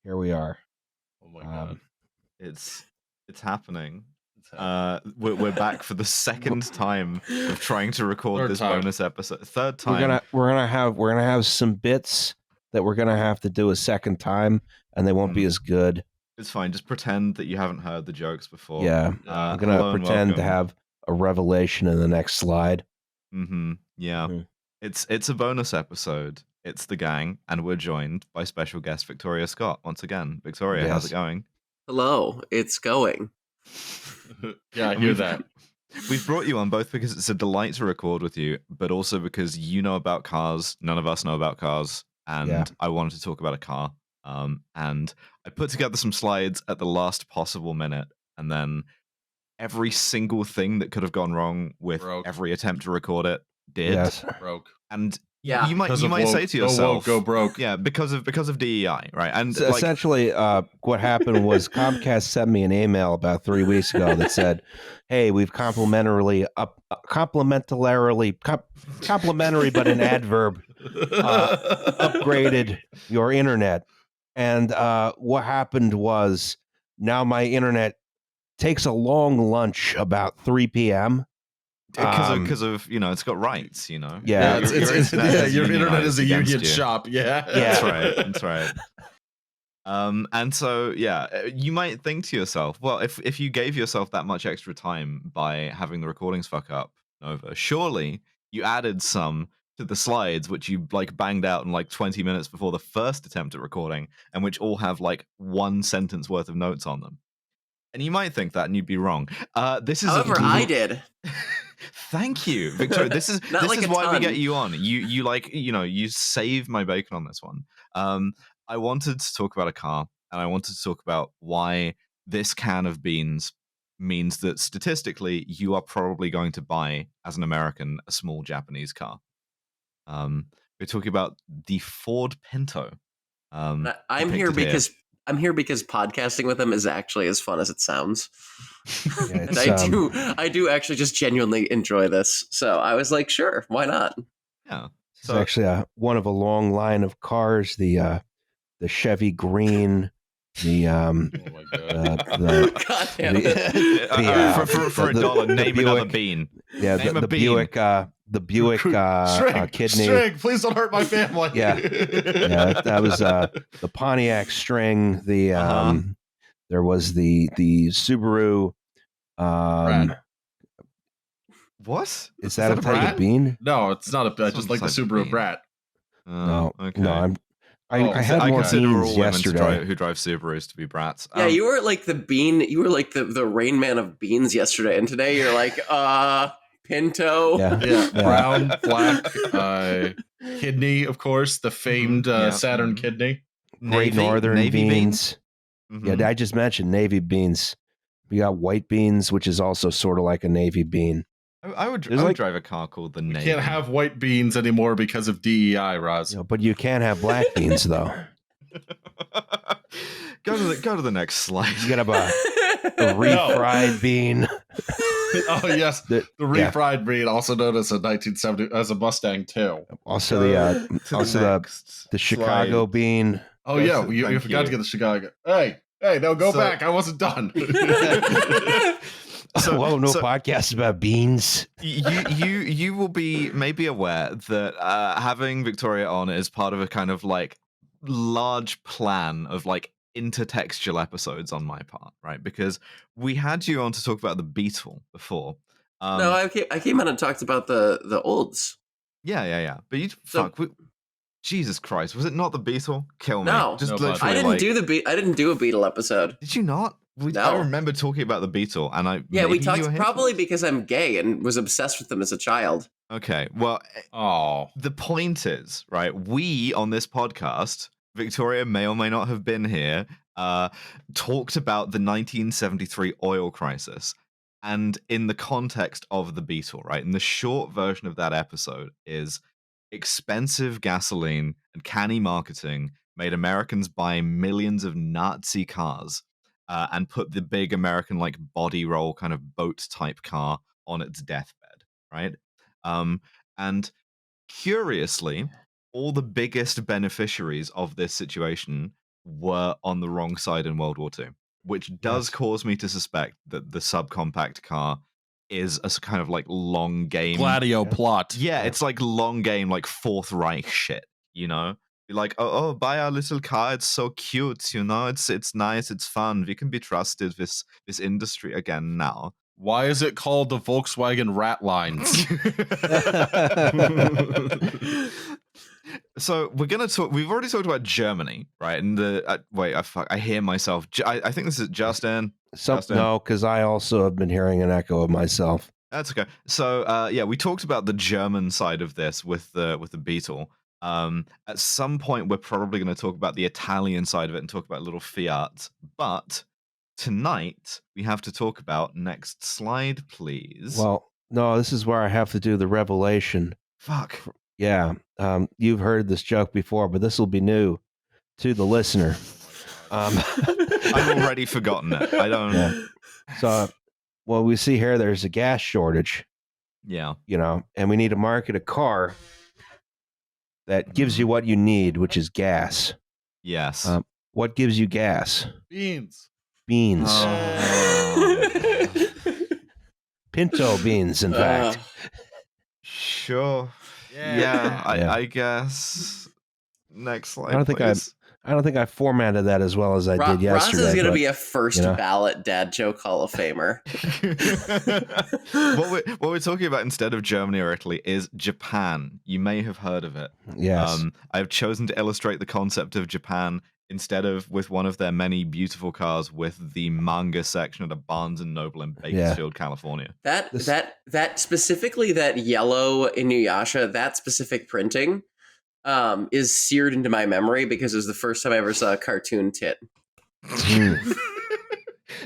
Here we are. Oh my god. It's happening. It's happening. We're back for the second time of trying to record Third this time. bonus episode. Third time. We're gonna have some bits that we're gonna have to do a second time, and they won't be as good. It's fine. Just pretend that you haven't heard the jokes before. Yeah, I'm gonna hello and pretend to welcome. have a revelation in the next slide. Yeah. Mhm. It's a bonus episode. It's the gang, and we're joined by special guest Victoria Scott once again. Victoria, how's Yes. it going? Hello, it's going. Yeah, I hear that. We've brought you on both because it's a delight to record with you, but also because you know about cars. None of us know about cars, and Yeah. I wanted to talk about a car. And I put together some slides at the last possible minute, and then every single thing that could have gone wrong with Broke. every attempt to record it did. Yes. Broke. And Yeah, you might Because of woke. say to Go woke, yourself, go broke. yeah, because of DEI, right? And So essentially, what happened was Comcast sent me an email about 3 weeks ago that said, "Hey, we've complimentary, but an adverb, upgraded your internet." And what happened was now my internet takes a long lunch about 3 p.m. because of it's got rights, Yeah, Yeah, your internet is a union you. shop. Yeah. That's right. And so you might think to yourself, well, if you gave yourself that much extra time by having the recordings fuck up over, surely you added some to the slides which you banged out in 20 minutes before the first attempt at recording, and which all have one sentence worth of notes on them. And you might think that, and you'd be wrong. This is However, I did. Thank you, Victoria. This is Not this is a why we ton. get you on. You save my bacon on this one. I wanted to talk about a car, and I wanted to talk about why this can of beans means that statistically you are probably going to buy, as an American, a small Japanese car. We're talking about the Ford Pinto. I'm here because podcasting with them is actually as fun as it sounds. Yeah, And I do actually just genuinely enjoy this. So I was like, sure, why not? Yeah. It's actually one of a long line of cars. The Chevy Green. The Oh my god. God damn it. For $1, name another bean. Yeah, Name a the bean. Buick. The Buick Kidney. String, please don't hurt my family. Yeah. Yeah, that was the Pontiac String. The there was the Subaru. Brat. What? Is that a type Brat? of bean? No, it's not a. I just like the Sounds like Subaru bean. Brat. No, okay. no. I Oh, had I more consider beans all women yesterday. who drive Subarus to be brats. Yeah, you were like the bean. You were like the Rain Man of beans yesterday, and today you're like Pinto. Yeah. Brown, black, kidney, of course, the famed Saturn kidney. Great Northern Navy beans. Mhm. Yeah, I just mentioned navy beans. We got white beans, which is also sort of like a navy bean. I would like- drive a car called the You Navy. can't have white beans anymore because of DEI, Roz. You know, but you can't have black beans though. Go to the next slide. You gotta have a refried bean. Oh yes, the refried bean, also known as a 1970 as a Mustang too. Also next the Chicago slide. bean. Oh Yes, yeah, you thank forgot to you. get the Chicago. Hey, no, go So- back. I wasn't done. Whoa, no podcast about beans. You will be maybe aware that having Victoria on is part of a kind of large plan of intertextual episodes on my part, right? Because we had you on to talk about the Beetle before. No, I came out and talked about the olds. Yeah. But Jesus Christ, was it not the Beetle? Kill me. No. Just No, literally. I didn't do a Beetle episode. Did you not? No. I remember talking about the Beetle, and Yeah, we maybe talked you were here probably for it. because I'm gay and was obsessed with them as a child. Okay, well, Oh, the point is, right, we on this podcast, Victoria may or may not have been here, talked about the 1973 oil crisis, and in the context of the Beetle, right? And the short version of that episode is expensive gasoline and canny marketing made Americans buy millions of Nazi cars and put the big American body roll kind of boat type car on its deathbed, right? And curiously, all the biggest beneficiaries of this situation were on the wrong side in World War II, which does cause me to suspect that the subcompact car is a kind of like long game Gladio plot. Yeah, it's like long game, like Fourth Reich shit, you know? You're like, oh, buy our little car. It's so cute, you know? It's nice. It's fun. We can be trusted. This industry again now. Why is it called the Volkswagen Rat Lines? So we're gonna talk. We've already talked about Germany, right? And I hear myself. I think this is Justin. No, because I also have been hearing an echo of myself. That's okay. So we talked about the German side of this with the Beetle. At some point, we're probably going to talk about the Italian side of it and talk about little Fiat. But tonight, we have to talk about, next slide, please. Well, no, this is where I have to do the revelation. Fuck. Yeah. You've heard this joke before, but this will be new to the listener. I've already forgotten it. I don't. Yeah. So, well, we see here there's a gas shortage. Yeah. You know, and we need to market a car that gives you what you need, which is gas. Yes. What gives you gas? Beans. Pinto beans, in fact. Sure. Yeah. I guess. Next slide. I don't think I formatted that as well as I did yesterday. Ross is going to be a first ballot dad joke Hall of Famer. What we're talking about instead of Germany or Italy is Japan. You may have heard of it. Yes. I've chosen to illustrate the concept of Japan instead of with one of their many beautiful cars with the manga section at a Barnes and Noble in Bakersfield, California. That specifically, that yellow Inuyasha, that specific printing is seared into my memory because it was the first time I ever saw a cartoon tit.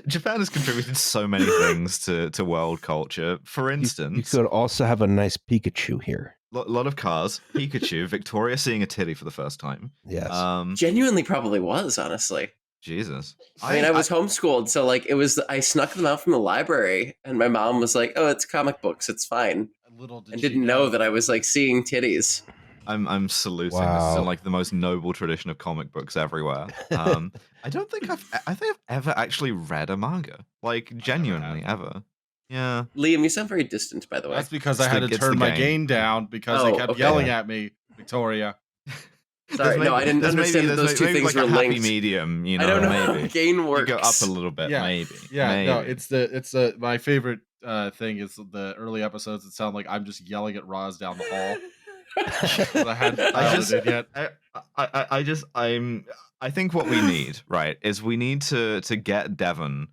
Japan has contributed so many things to world culture. For instance, you could also have a nice Pikachu here. A lot of cars, Pikachu, Victoria seeing a titty for the first time. Yes. Genuinely probably was, honestly. Jesus. I mean, I was homeschooled, so like I snuck them out from the library, and my mom was like, "Oh, it's comic books, it's fine." And didn't know that I was like seeing titties. I'm saluting. This is like the most noble tradition of comic books everywhere. I don't think I've ever actually read a manga, like genuinely ever. Yeah, Liam, you sound very distant, by the way. That's because I had to turn my gain down because they kept yelling at me, Victoria. Sorry, I didn't understand that those two things were linked. Happy medium, you know. I don't know maybe how gain works. You go up a little bit, maybe. Yeah, maybe. no, it's my favorite thing is the early episodes that sound like I'm just yelling at Roz down the hall. I hadn't found it yet. I think what we need, right, is we need to get Devon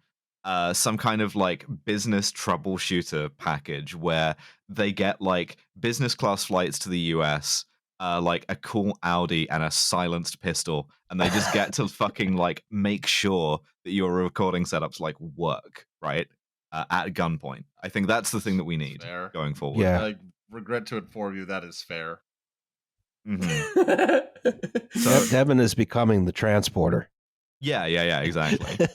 some kind of like business troubleshooter package where they get like business class flights to the US, like a cool Audi and a silenced pistol, and they just get to fucking like make sure that your recording setups like work, right? At gunpoint. I think that's the thing that we need going forward. Yeah. I regret to inform you that is fair. Mm-hmm. So Devon is becoming the transporter. Yeah, exactly.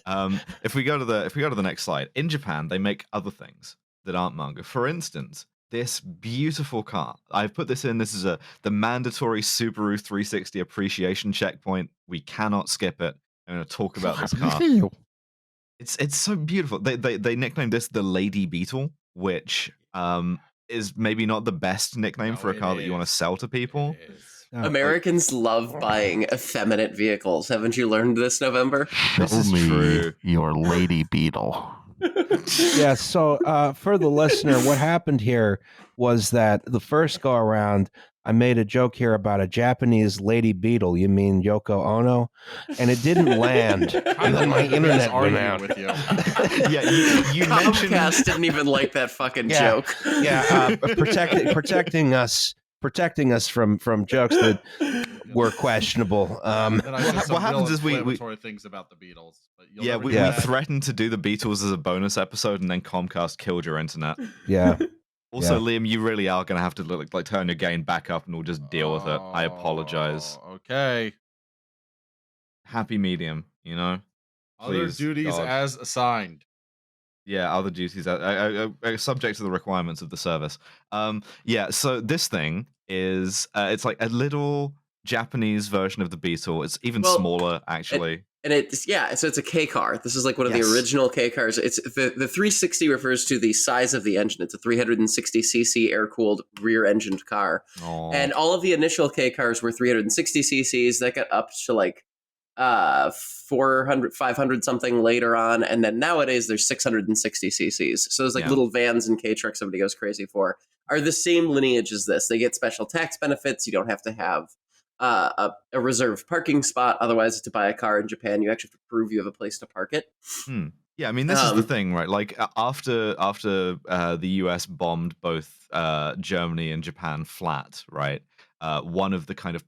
If we go to the next slide, in Japan they make other things that aren't manga. For instance, this beautiful car. I've put this in. This is the mandatory Subaru 360 appreciation checkpoint. We cannot skip it. I'm going to talk about this car. It's so beautiful. They nicknamed this the Lady Beetle, which is maybe not the best nickname for a car that you want to sell to people. Americans love buying effeminate vehicles. Haven't you learned this, November? This is true. Your Lady Beetle. Yeah, so for the listener, what happened here was that the first go around, I made a joke here about a Japanese lady beetle. You mean Yoko Ono? And it didn't land. And then my internet went out. With you. Yeah, you mentioned Comcast didn't even like that fucking joke. Yeah, protecting us from jokes that were questionable. What happens is we things about the Beatles. We threatened to do the Beatles as a bonus episode, and then Comcast killed your internet. Yeah. Also, Liam, you really are going to have to like turn your gain back up, and we'll just deal with it. I apologize. Okay. Happy medium, you know. Other duties as assigned. Yeah, other duties subject to the requirements of the service. So this thing is it's like a little Japanese version of the Beetle. It's even Well, smaller, actually. And so it's a K car. This is like one of the Yes. original K cars. It's the 360 refers to the size of the engine. It's a 360cc air-cooled rear-engined car. Aw. And all of the initial K cars were 360 cc's. That got up to like 400, 500 something later on, and then nowadays there's 660 cc's. So there's like little vans and K trucks everybody goes crazy for are the same lineage as this. They get special tax benefits. You don't have to have a reserved parking spot. Otherwise, to buy a car in Japan, you actually have to prove you have a place to park it. Yeah, I mean, this is the thing, right? Like after the US bombed both Germany and Japan flat, right? One of the kind of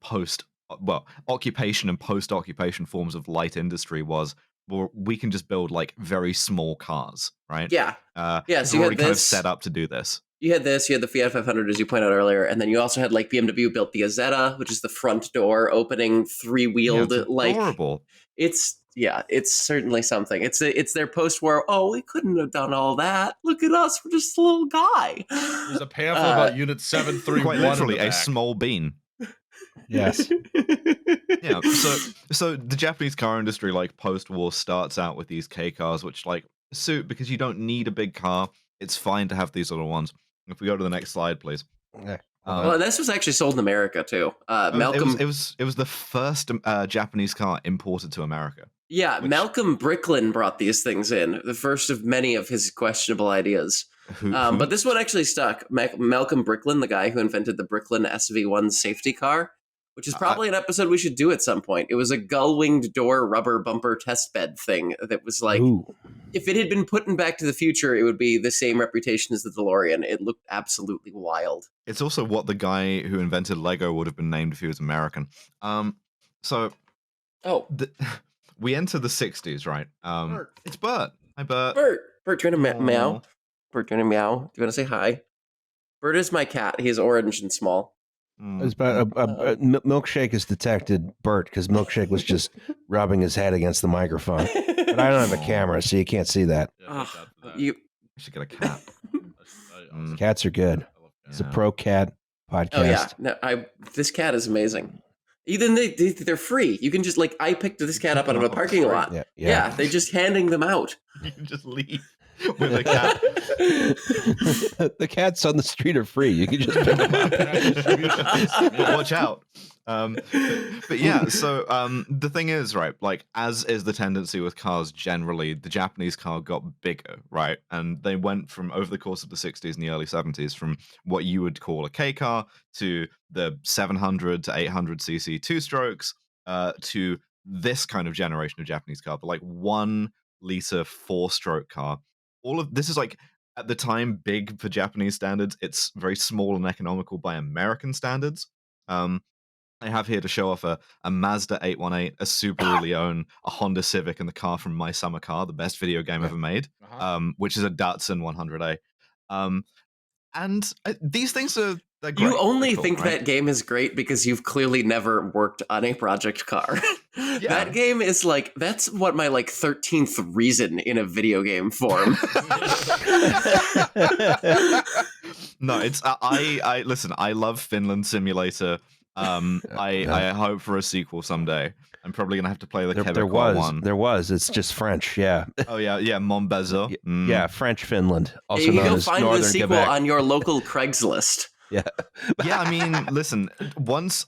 occupation and post-occupation forms of light industry was, well, we can just build like very small cars, right? Yeah. So you we're had already kind of this. set up to do this. You had this, you had the Fiat 500, as you pointed out earlier, and then you also had like BMW built the Azetta, which is the front door opening three-wheeled. It's adorable. It's certainly something. It's their post-war. Oh, we couldn't have done all that. Look at us, we're just a little guy. There's a pamphlet about Unit 731. Quite literally, in the a back. small bean. Yes. Yeah. So the Japanese car industry, like post-war, starts out with these K cars, which like suit because you don't need a big car. It's fine to have these little ones. If we go to the next slide, please. Okay. Well, this was actually sold in America too. Malcolm, it was the first Japanese car imported to America. Yeah, Malcolm Bricklin brought these things in, the first of many of his questionable ideas. But this one actually stuck. Malcolm Bricklin, the guy who invented the Bricklin SV1 safety car, which is probably an episode we should do at some point. It was a gull-winged door rubber bumper test bed thing that was like, if it had been put in Back to the Future, it would be the same reputation as the DeLorean. It looked absolutely wild. It's also what the guy who invented Lego would have been named if he was American. We enter the 60s, right? Bert. It's Bert. Hi, Bert. Bert, do you want to meow? Bert, do you want to meow? Do you want to say hi? Bert is my cat. He's orange and small. It's about Milkshake has detected Bert because Milkshake was just rubbing his head against the microphone. But I don't have a camera, so you can't see that. Yeah, You should get a cat. Cats are good. It's a pro cat podcast. Oh yeah, no, this cat is amazing. Even they're free. You can just like I picked this cat up out of a parking lot. Yeah, they're just handing them out. You can just leave with a cat. The cats on the street are free. You can just pick them up. Watch out. But yeah, so the thing is, right, like as is the tendency with cars generally, the Japanese car got bigger, right? And they went from over the course of the 60s and the early 70s from what you would call a K car to the 700 to 800 cc two strokes to this kind of generation of Japanese car, the like 1 liter 4-stroke car. All of this is like at the time big for Japanese standards. It's very small and economical by American standards. I have here to show off a Mazda 818, a Subaru Leone, a Honda Civic, and the car from My Summer Car, the best video game ever made, which is a Datsun 100A. And these things are great. You only think that game is great because you've clearly never worked on a project car. That game is like, that's what my like 13th reason in a video game form. No, it's I listen, I love Finland Simulator. I hope for a sequel someday. I'm probably gonna have to play the Quebecois one. There was. It's just French. Yeah. Oh yeah, Montbézon. Yeah, French Finland. Also you can known go as find Northern the sequel Quebec. on your local Craigslist. Yeah. Yeah, I mean, listen. Once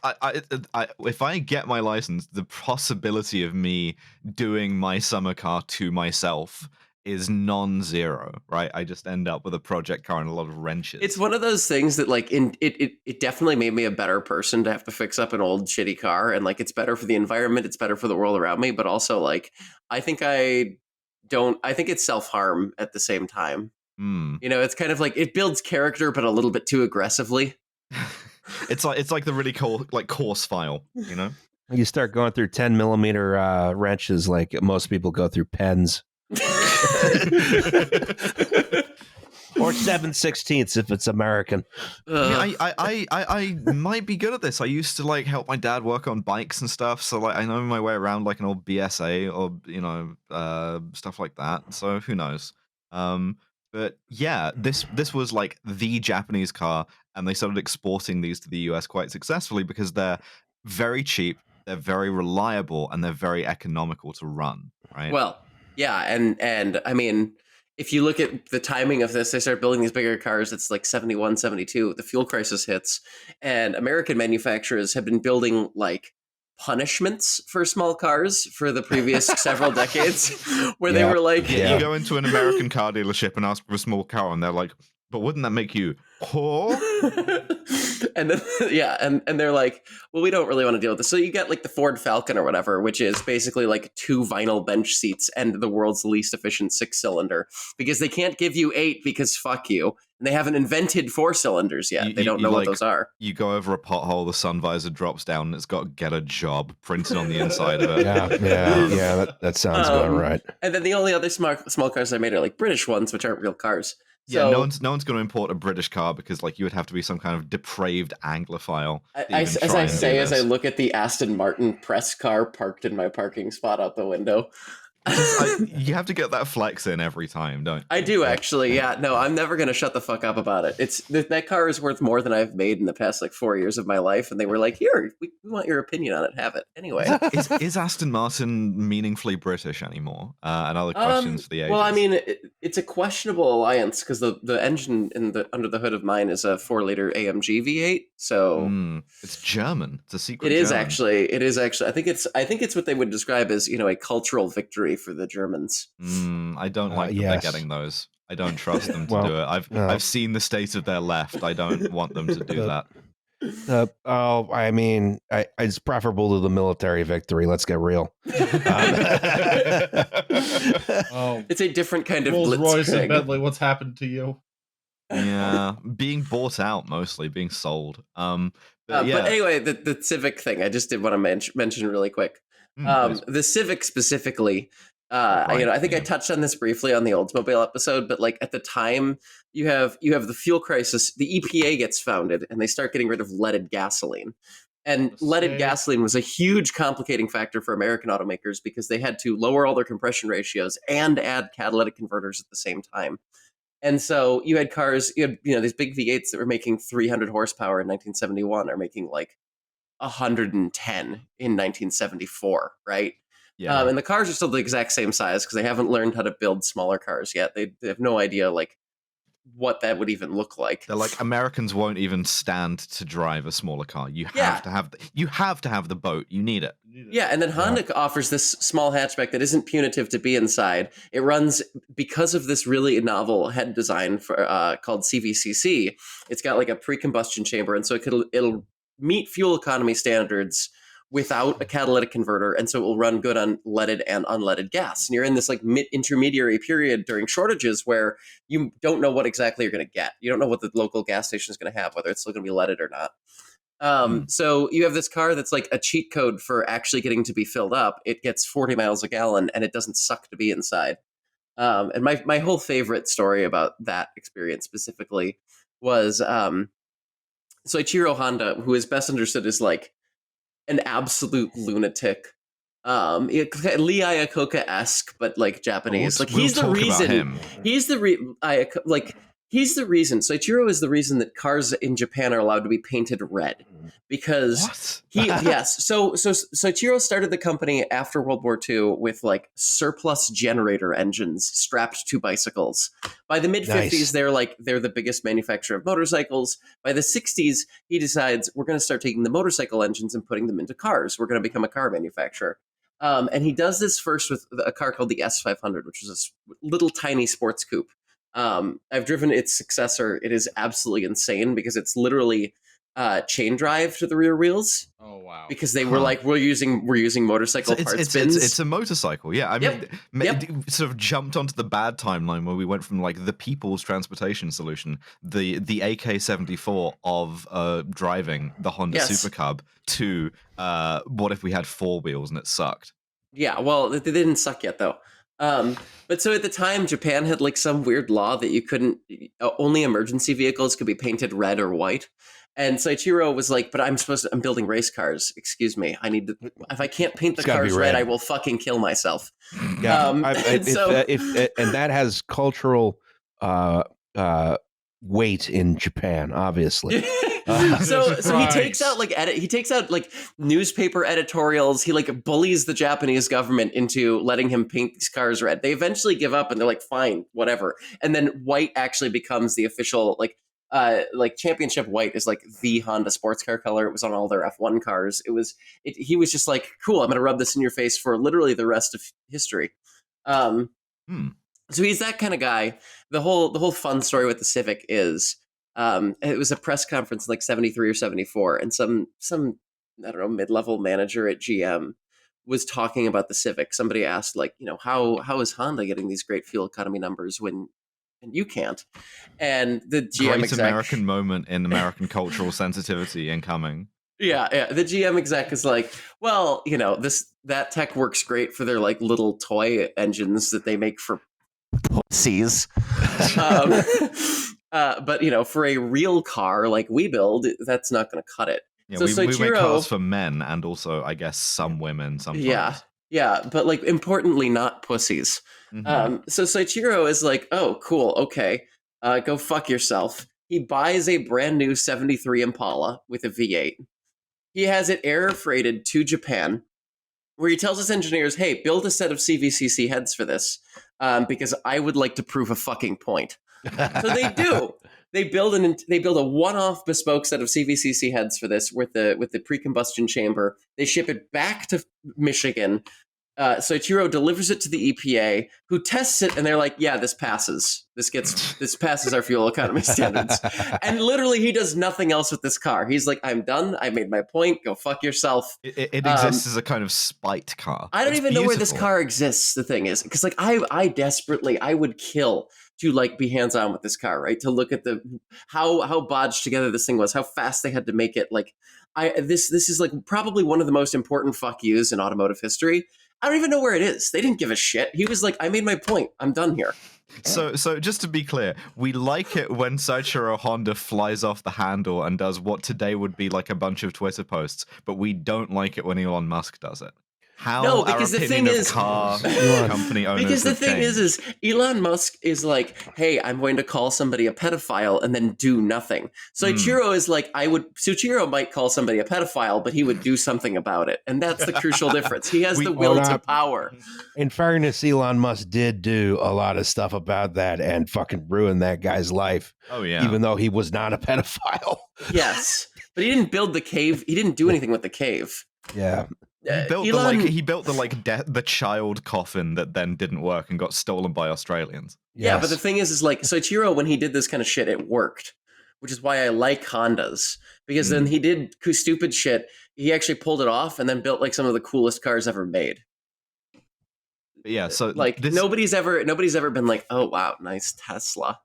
if I get my license, the possibility of me doing My Summer Car to myself is non-zero, right? I just end up with a project car and a lot of wrenches. It's one of those things that like it definitely made me a better person to have to fix up an old shitty car, and like it's better for the environment, it's better for the world around me, but also like I think it's self-harm at the same time. You know, it's kind of like it builds character but a little bit too aggressively. It's like the really cool like course file, you know? You start going through 10 millimeter wrenches like most people go through pens. Or 7/16 if it's American. I might be good at this. I used to like help my dad work on bikes and stuff, so like I know my way around like an old BSA or stuff like that. So who knows? But yeah, this was like the Japanese car, and they started exporting these to the US quite successfully because they're very cheap, they're very reliable, and they're very economical to run, right? Well, yeah, and I mean, if you look at the timing of this, they start building these bigger cars. It's like 71, 72. The fuel crisis hits, and American manufacturers have been building like punishments for small cars for the previous several decades, where they were like, you go into an American car dealership and ask for a small car, and they're like, but wouldn't that make you poor? And then and they're like, well, we don't really want to deal with this. So you get like the Ford Falcon or whatever, which is basically like 2 vinyl bench seats and the world's least efficient 6-cylinder, because they can't give you 8 because fuck you. And they haven't invented 4 cylinders yet. They don't know what those are. You go over a pothole, the sun visor drops down, and it's got "Get a Job" printed on the inside of it. Yeah, that sounds about right. And then the only other small cars I made are like British ones, which aren't real cars. Yeah, no one's going to import a British car because like you would have to be some kind of depraved Anglophile. As I look at the Aston Martin press car parked in my parking spot out the window. You have to get that flex in every time, don't you? I do actually. Yeah, no, I'm never going to shut the fuck up about it. That car is worth more than I've made in the past like 4 years of my life, and they were like, "Here, we want your opinion on it. Have it anyway." Is Aston Martin meaningfully British anymore? And other questions for the ages. Well, I mean, it's a questionable alliance because the engine under the hood of mine is a 4-liter AMG V8. So it's German. It's a secret. It is actually. I think it's what they would describe as a cultural victory for the Germans. I don't like that they're getting those. I don't trust them to do it. I've seen the state of their left. I don't want them to do that. I mean, it's preferable to the military victory. Let's get real. It's a different kind of Rolls Royce and blitzkrieg. Bentley. What's happened to you? Yeah, being bought out mostly, being sold. But anyway, the Civic thing, I just did want to mention really quick. The Civic specifically, I think I touched on this briefly on the Oldsmobile episode, but like at the time, you have the fuel crisis. The EPA gets founded, and they start getting rid of leaded gasoline. And leaded gasoline was a huge complicating factor for American automakers because they had to lower all their compression ratios and add catalytic converters at the same time. And so you had cars, these big V8s that were making 300 horsepower in 1971 are making like 110 in 1974, right? Yeah. And the cars are still the exact same size because they haven't learned how to build smaller cars yet. They have no idea like what that would even look like. They're like, Americans won't even stand to drive a smaller car. You have to have the boat. You need it. Yeah, and then Honda offers this small hatchback that isn't punitive to be inside. It runs because of this really novel head design for called CVCC. It's got like a pre-combustion chamber, and so it'll meet fuel economy standards without a catalytic converter, and so it will run good on leaded and unleaded gas. And you're in this like intermediary period during shortages where you don't know what exactly you're going to get. You don't know what the local gas station is going to have, whether it's still going to be leaded or not. So you have this car that's like a cheat code for actually getting to be filled up. It gets 40 miles a gallon, and it doesn't suck to be inside. And my whole favorite story about that experience specifically was Soichiro Honda, who is best understood as like an absolute lunatic, Lee Iacocca-esque, but like Japanese. He's the reason. Soichiro is the reason that cars in Japan are allowed to be painted red, because So Soichiro started the company after World War II with like surplus generator engines strapped to bicycles. By the mid 50s, they're the biggest manufacturer of motorcycles. By the 60s, he decides we're going to start taking the motorcycle engines and putting them into cars. We're going to become a car manufacturer. And he does this first with a car called the S500, which is a little tiny sports coupe. I've driven its successor. It is absolutely insane because it's literally chain drive to the rear wheels. Oh wow! Because they were like, we're using motorcycle parts bins. It's a motorcycle. Yeah, I mean, it sort of jumped onto the bad timeline where we went from like the people's transportation solution, the AK-74 of driving the Honda Super Cub, to what if we had 4 wheels and it sucked? Yeah, well, they didn't suck yet though. But so at the time, Japan had like some weird law that you couldn't, only emergency vehicles could be painted red or white. And Soichiro was like, but I'm building race cars. Excuse me. If I can't paint the cars red, I will fucking kill myself. Yeah. And that has cultural weight in Japan, obviously. So he takes out like newspaper editorials. He like bullies the Japanese government into letting him paint these cars red. They eventually give up and they're like, fine, whatever. And then white actually becomes the official like championship white is like the Honda sports car color. It was on all their F1 cars. He was just like, cool, I'm gonna rub this in your face for literally the rest of history. So he's that kind of guy. The whole fun story with the Civic is it was a press conference in like 73 or 74, and some I don't know, mid-level manager at GM was talking about the Civic. Somebody asked, like, how is Honda getting these great fuel economy numbers when you can't? And the GM Great American moment in American cultural sensitivity incoming. Yeah. The GM exec is like, well, that tech works great for their like little toy engines that they make for pussies. But for a real car like we build, that's not going to cut it. Yeah, so we make cars for men and also, I guess, some women sometimes. Yeah, but like importantly, not pussies. So Soichiro is like, oh, cool, okay, go fuck yourself. He buys a brand new 73 Impala with a V8. He has it air freighted to Japan, where he tells his engineers, hey, build a set of CVCC heads for this, because I would like to prove a fucking point. So they do. They build a one-off bespoke set of CVCC heads for this with the pre-combustion chamber. They ship it back to Michigan. Soichiro delivers it to the EPA, who tests it, and they're like, "Yeah, this passes. This passes our fuel economy standards." And literally, he does nothing else with this car. He's like, "I'm done. I made my point. Go fuck yourself." It exists as a kind of spite car. I don't It's even know where this beautiful. car exists. The thing is, because like I would kill to like be hands on with this car, right? To look at how bodged together this thing was, how fast they had to make it. Like this is like probably one of the most important fuck yous in automotive history. I don't even know where it is. They didn't give a shit. He was like, I made my point. I'm done here. So just to be clear, we like it when Soichiro Honda flies off the handle and does what today would be like a bunch of Twitter posts, but we don't like it when Elon Musk does it. No, because the thing is, car company owners because the have thing changed. is Elon Musk is like, hey, I'm going to call somebody a pedophile and then do nothing. Soichiro is like, Soichiro might call somebody a pedophile, but he would do something about it, and that's the crucial difference. He has the will to power. In fairness, Elon Musk did do a lot of stuff about that and fucking ruin that guy's life. Oh yeah, even though he was not a pedophile. Yes, but he didn't build the cave. He didn't do anything with the cave. Yeah. He built the child coffin that then didn't work and got stolen by Australians. Yes. Yeah, but the thing is like Soichiro, when he did this kind of shit, it worked, which is why I like Hondas, because then he did stupid shit. He actually pulled it off and then built like some of the coolest cars ever made. But yeah, so like nobody's ever been like, oh wow, nice Tesla.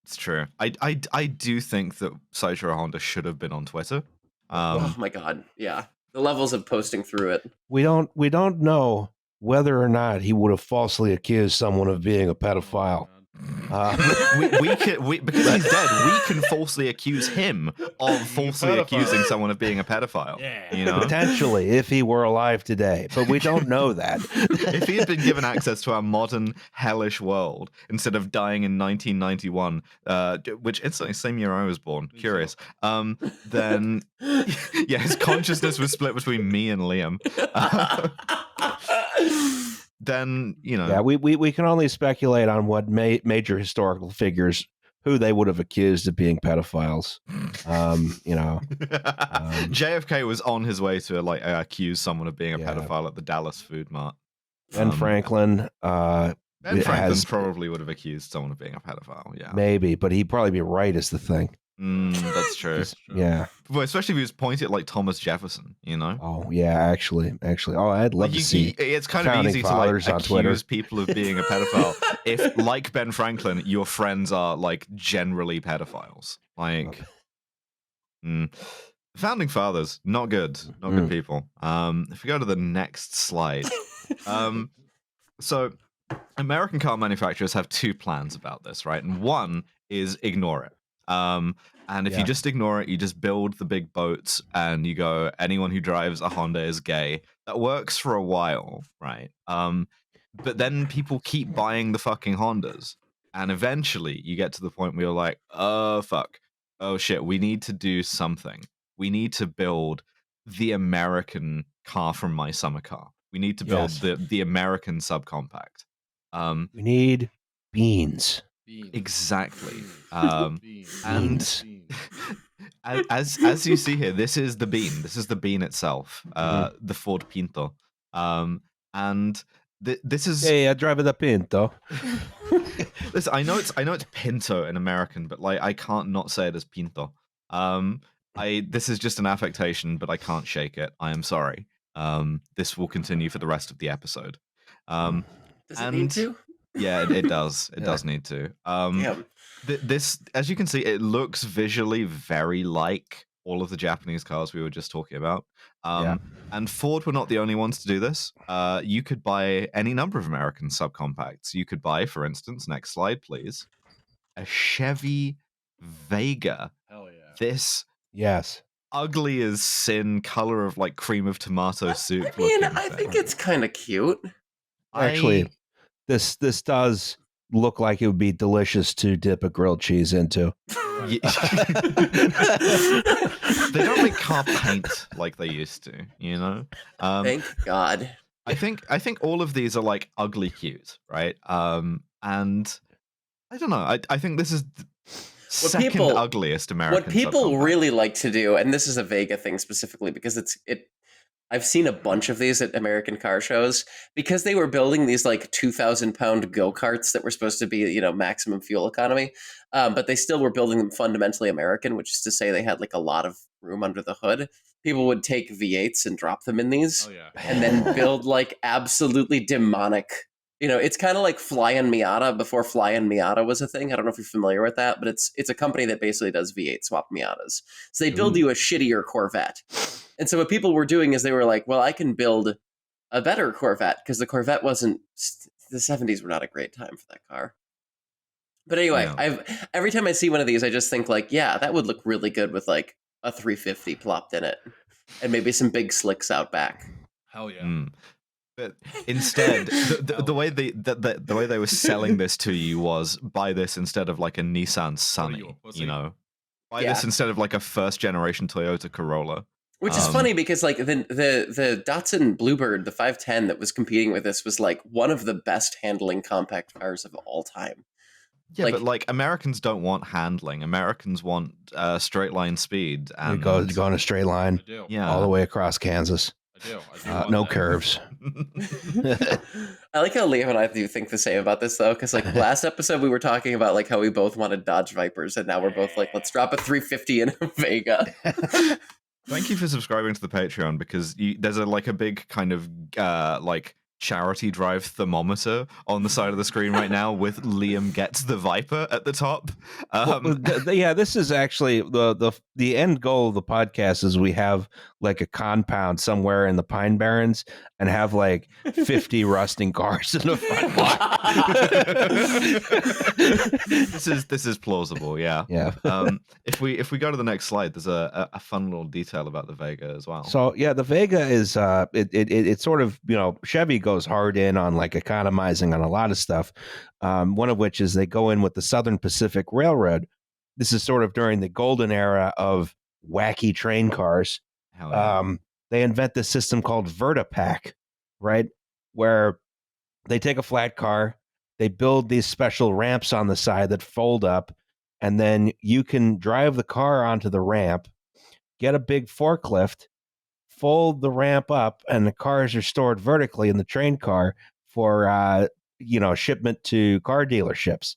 It's true. I do think that Soichiro Honda should have been on Twitter. Oh my god, yeah. The levels of posting through it. We don't know whether or not he would have falsely accused someone of being a pedophile. Because he's dead, we can falsely accuse him of falsely accusing someone of being a pedophile. Yeah. You know? Potentially, if he were alive today, but we don't know that. If he had been given access to our modern hellish world instead of dying in 1991, which instantly same year I was born, curious, then yeah, his consciousness was split between me and Liam. Then yeah, we can only speculate on what major historical figures who they would have accused of being pedophiles. JFK was on his way to accuse someone of being a pedophile at the Dallas Food Mart. Ben Franklin. Ben Franklin probably would have accused someone of being a pedophile. Yeah, maybe, but he'd probably be right. Is the thing. That's true. Yeah. Well, especially if he was pointing at like Thomas Jefferson, Oh yeah, actually. Oh, I'd love to see. It's kind of easy to accuse people of being a pedophile if, like Ben Franklin, your friends are like generally pedophiles. Like, founding fathers, not good people. If we go to the next slide, so American car manufacturers have two plans about this, right? And one is ignore it. And if you just ignore it, you just build the big boats and you go, anyone who drives a Honda is gay. That works for a while, right? But then people keep buying the fucking Hondas. And eventually you get to the point where you're like, oh, fuck. oh shit, we need to do something. We need to build the American car from My Summer Car. We need to build Yes. the American subcompact. We need beans. Beans. Exactly. Beans. And Beans. as you see here, this is the bean. This is the bean itself. The Ford Pinto. And this is Hey, I drive the Pinto. listen, I know it's Pinto in American, but like I can't not say it as Pinto. This is just an affectation, but I can't shake it. I am sorry. This will continue for the rest of the episode. Does it need to? Yeah, it does. It Yeah. does need to. Damn. This, as you can see, it looks visually very like all of the Japanese cars we were just talking about. And Ford were not the only ones to do this. You could buy any number of American subcompacts. You could buy, for instance, next slide, please, a Chevy Vega. Hell yeah. This Yes. ugly as sin, color of like cream of tomato soup. I mean, looking I thing. think it's kind of cute. Actually, this does look like it would be delicious to dip a grilled cheese into. They don't make car paint like they used to, you know. Thank God. I think all of these are like ugly cute, right? And I don't know. I think this is the second ugliest American. What people subcompact. really like to do, and this is a Vega thing specifically, because I've seen a bunch of these at American car shows, because they were building these like 2,000-pound go-karts that were supposed to be, you know, maximum fuel economy, but they still were building them fundamentally American, which is to say they had like a lot of room under the hood. People would take V8s and drop them in these, Oh yeah. and then build like absolutely demonic. You know, it's kind of like Flying Miata before Flying Miata was a thing. I don't know if you're familiar with that, but it's a company that basically does V8 swap Miatas. So they build you a shittier Corvette. And so what people were doing is they were like, well, I can build a better Corvette, because the Corvette wasn't, the 70s were not a great time for that car. But anyway, No. every time I see one of these, I just think like, yeah, that would look really good with like a 350 plopped in it and maybe some big slicks out back. Hell yeah. Mm. But instead, the way the way they were selling this to you was buy this instead of like a Nissan Sunny, you, a pussy? you know, buy Yeah. this instead of like a first generation Toyota Corolla. Which is funny because like the Datsun Bluebird, the 510 that was competing with this, was like one of the best handling compact cars of all time. Yeah, but like Americans don't want handling. Americans want straight line speed. You And go on a straight line I do. yeah, all the way across Kansas. I do want No that. curves. I like how Liam and I do think the same about this though, because like last episode we were talking about like how we both wanted Dodge Vipers, and now we're both like, let's drop a 350 in a Vega. Thank you for subscribing to the Patreon, because there's a big kind of like charity drive thermometer on the side of the screen right now with Liam Gets the Viper at the top. Yeah, this is actually the end goal of the podcast is we have like a compound somewhere in the Pine Barrens and have like 50 rusting cars in the front lot. This is plausible, yeah. Yeah. If we go to the next slide, there's a fun little detail about the Vega as well. So yeah, the Vega is it sort of, you know, Chevy goes hard in on like economizing on a lot of stuff. One of which is they go in with the Southern Pacific Railroad. This is sort of during the golden era of wacky train cars. Hell yeah. They invent this system called Vertipack, right? Where they take a flat car, they build these special ramps on the side that fold up, and then you can drive the car onto the ramp, get a big forklift, fold the ramp up, and the cars are stored vertically in the train car for shipment to car dealerships.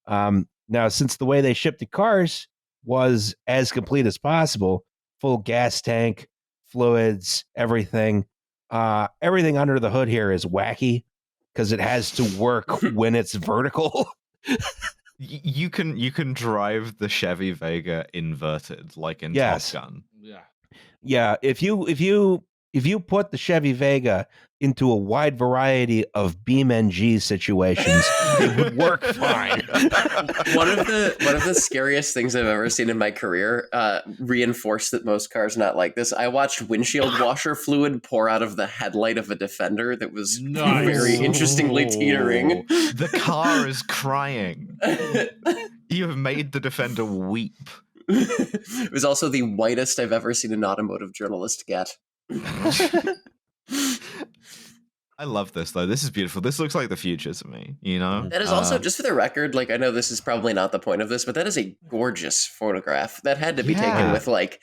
Now, since the way they shipped the cars was as complete as possible, full gas tank, fluids, everything under the hood here is wacky because it has to work when it's vertical. You can drive the Chevy Vega inverted, like in Yes. Top Gun. Yeah. Yeah, if you put the Chevy Vega into a wide variety of BeamNG situations, it would work fine. One of the scariest things I've ever seen in my career reinforced that most cars are not like this. I watched windshield washer fluid pour out of the headlight of a Defender that was Nice. very interestingly teetering. The car is crying. You have made the Defender weep. It was also the whitest I've ever seen an automotive journalist get. I love this though. This is beautiful. This looks like the future to me, you know? That is also, just for the record, like I know this is probably not the point of this, but that is a gorgeous photograph. That had to be taken Yeah. with like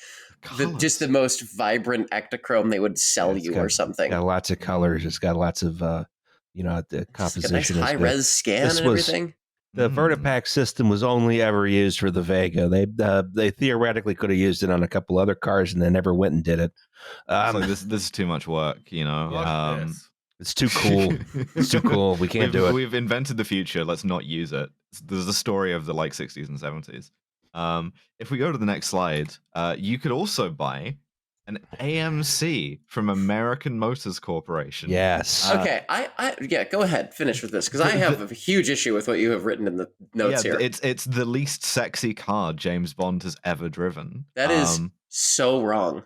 just the Colours. most vibrant Ektachrome they would sell it's you got- or something. Got lots of colors. It's got lots of the It's got composition. nice is good. high res scan This and was- everything. The Vertipack system was only ever used for the Vega. They theoretically could have used it on a couple other cars, and they never went and did it. It's like this is too much work, you know? Fuck this. It's too cool. It's too cool. We can't do it. We've invented the future. Let's not use it. There's the story of the like 60s and 70s. If we go to the next slide, you could also buy an AMC from American Motors Corporation. Yes. Okay, yeah, go ahead, finish with this because I have a huge issue with what you have written in the notes here. It's the least sexy car James Bond has ever driven. That is so wrong.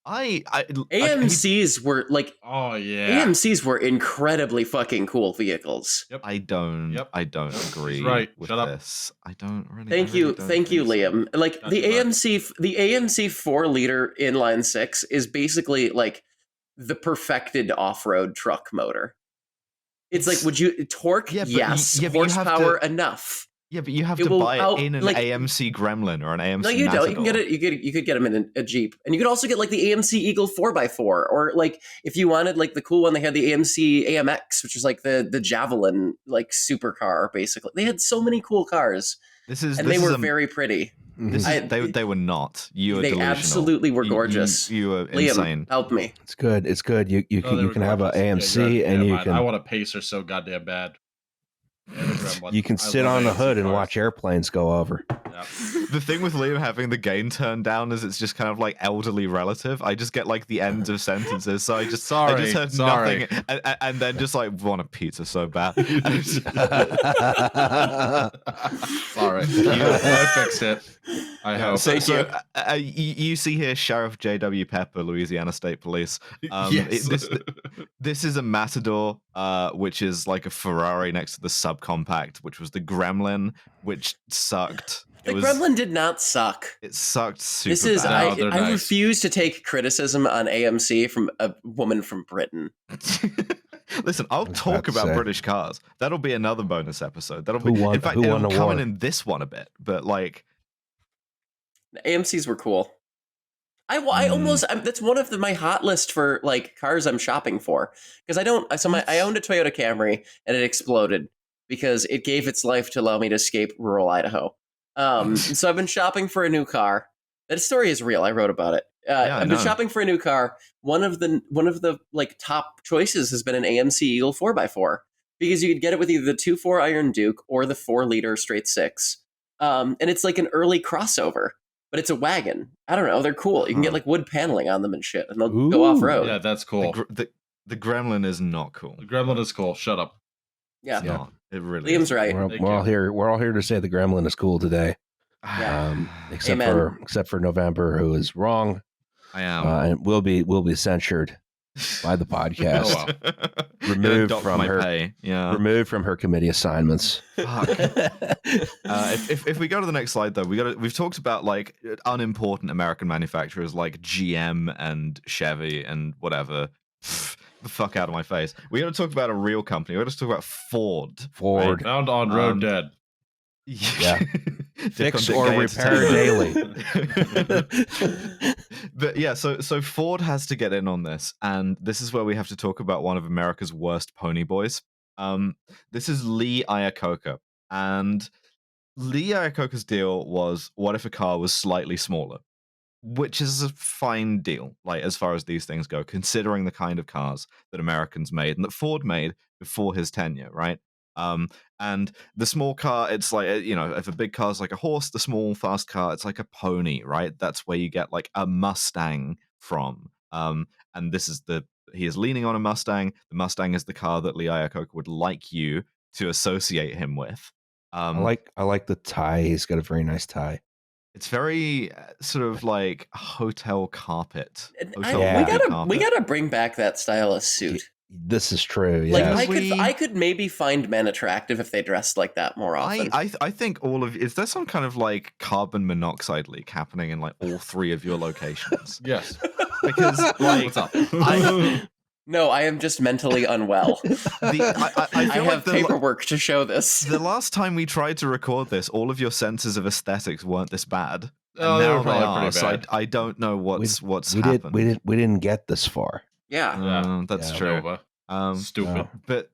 AMCs were like Oh yeah. AMCs were incredibly fucking cool vehicles. I don't Yep. agree right. with Shut up. this. I don't really. Thank I really you, don't thank you, think so. Liam. Like Not the too much. AMC 4-liter inline six is basically like the perfected off-road truck motor. It's like, would you torque? Yeah, but yes. yeah, but you have Horsepower to- enough. Yeah, but you have It to will buy out- it in an like- AMC Gremlin or an AMC. No, you don't. You can get Matador. it. You could get them in a Jeep, and you could also get like the AMC Eagle 4x4, or like if you wanted like the cool one, they had the AMC AMX, which is like the Javelin like supercar. Basically, they had so many cool cars, and they were very pretty. This is, they were not. You were They delusional. absolutely were gorgeous. You were Liam, insane. help me. It's good. It's good. You Oh, they were can have an gorgeous. AMC Yeah, and you man. can I want a Pacer so goddamn bad. And a Gremlin. you can I sit love on the AMC hood and cars. watch airplanes go over. Yeah. The thing with Liam having the gain turned down is it's just kind of like elderly relative. I just get like the ends of sentences, so I just heard Sorry. nothing, and then just like want a pizza so bad. Sorry. I fixed it. I hope. You see here Sheriff J.W. Pepper, Louisiana State Police. Yes. This is a Matador, which is like a Ferrari next to the subcompact, which was the Gremlin, which sucked. The Gremlin did not suck. It sucked super This is bad. No, they're I nice. refuse to take criticism on AMC from a woman from Britain. Listen, I'll was talk about to about say. British cars. That'll be another bonus episode. That'll Who be won- in fact who it'll won the come war? in this one a bit, but like AMCs were cool. I almost that's one of my hot list for like cars I'm shopping for because I owned a Toyota Camry and it exploded because it gave its life to allow me to escape rural Idaho. So I've been shopping for a new car. That story is real. I wrote about it. I I've been know. shopping for a new car. One of the like top choices has been an AMC Eagle 4x4 because you could get it with either the 2.4 Iron Duke or the 4-liter straight six. And it's like an early crossover, but it's a wagon. I don't know. They're cool. You can get like wood paneling on them and shit, and they'll go Ooh. off road. Yeah, that's cool. the Gremlin is not cool. The Gremlin is cool. Shut up. Yeah. It's not. It really Liam's is. right. Thank We're all you. here. We're all here to say the Gremlin is cool today. Yeah. Except Amen. for November, who is wrong I am. and will be censured by the podcast. Oh, wow. Removed Dock from my her- pay. Yeah. Removed from her committee assignments. Fuck. If we go to the next slide though, we've talked about like unimportant American manufacturers like GM and Chevy and whatever. Pfft, the fuck out of my face. We got to talk about a real company. We got to talk about Ford. Ford. Found on road dead. Yeah. Dick Fix on Dick or Gates repair Taylor. daily. But yeah, so Ford has to get in on this, and this is where we have to talk about one of America's worst pony boys. This is Lee Iacocca, and Lee Iacocca's deal was, what if a car was slightly smaller? Which is a fine deal, like as far as these things go, considering the kind of cars that Americans made and that Ford made before his tenure, right? And the small car, it's like, if a big car's like a horse, the small fast car, it's like a pony, right? That's where you get like a Mustang from. And he is leaning on a Mustang. The Mustang is the car that Lee Iacocca would like you to associate him with. I like the tie. He's got a very nice tie. It's very sort of like hotel carpet. And Hotel Yeah. we lobby gotta carpet. we gotta bring back that style of suit. This is true. Like Yes. I could maybe find men attractive if they dressed like that more often. I think all of is there some kind of like carbon monoxide leak happening in like all three of your locations? Yes. Because like What's up? No, I am just mentally unwell. I I feel have like paperwork to show this. the last time we tried to record this, all of your senses of aesthetics weren't this bad. Oh, And they now were probably are. pretty So bad. I don't know what's we happened. we didn't get this far. Yeah. That's Yeah. true. Nova. Stupid. But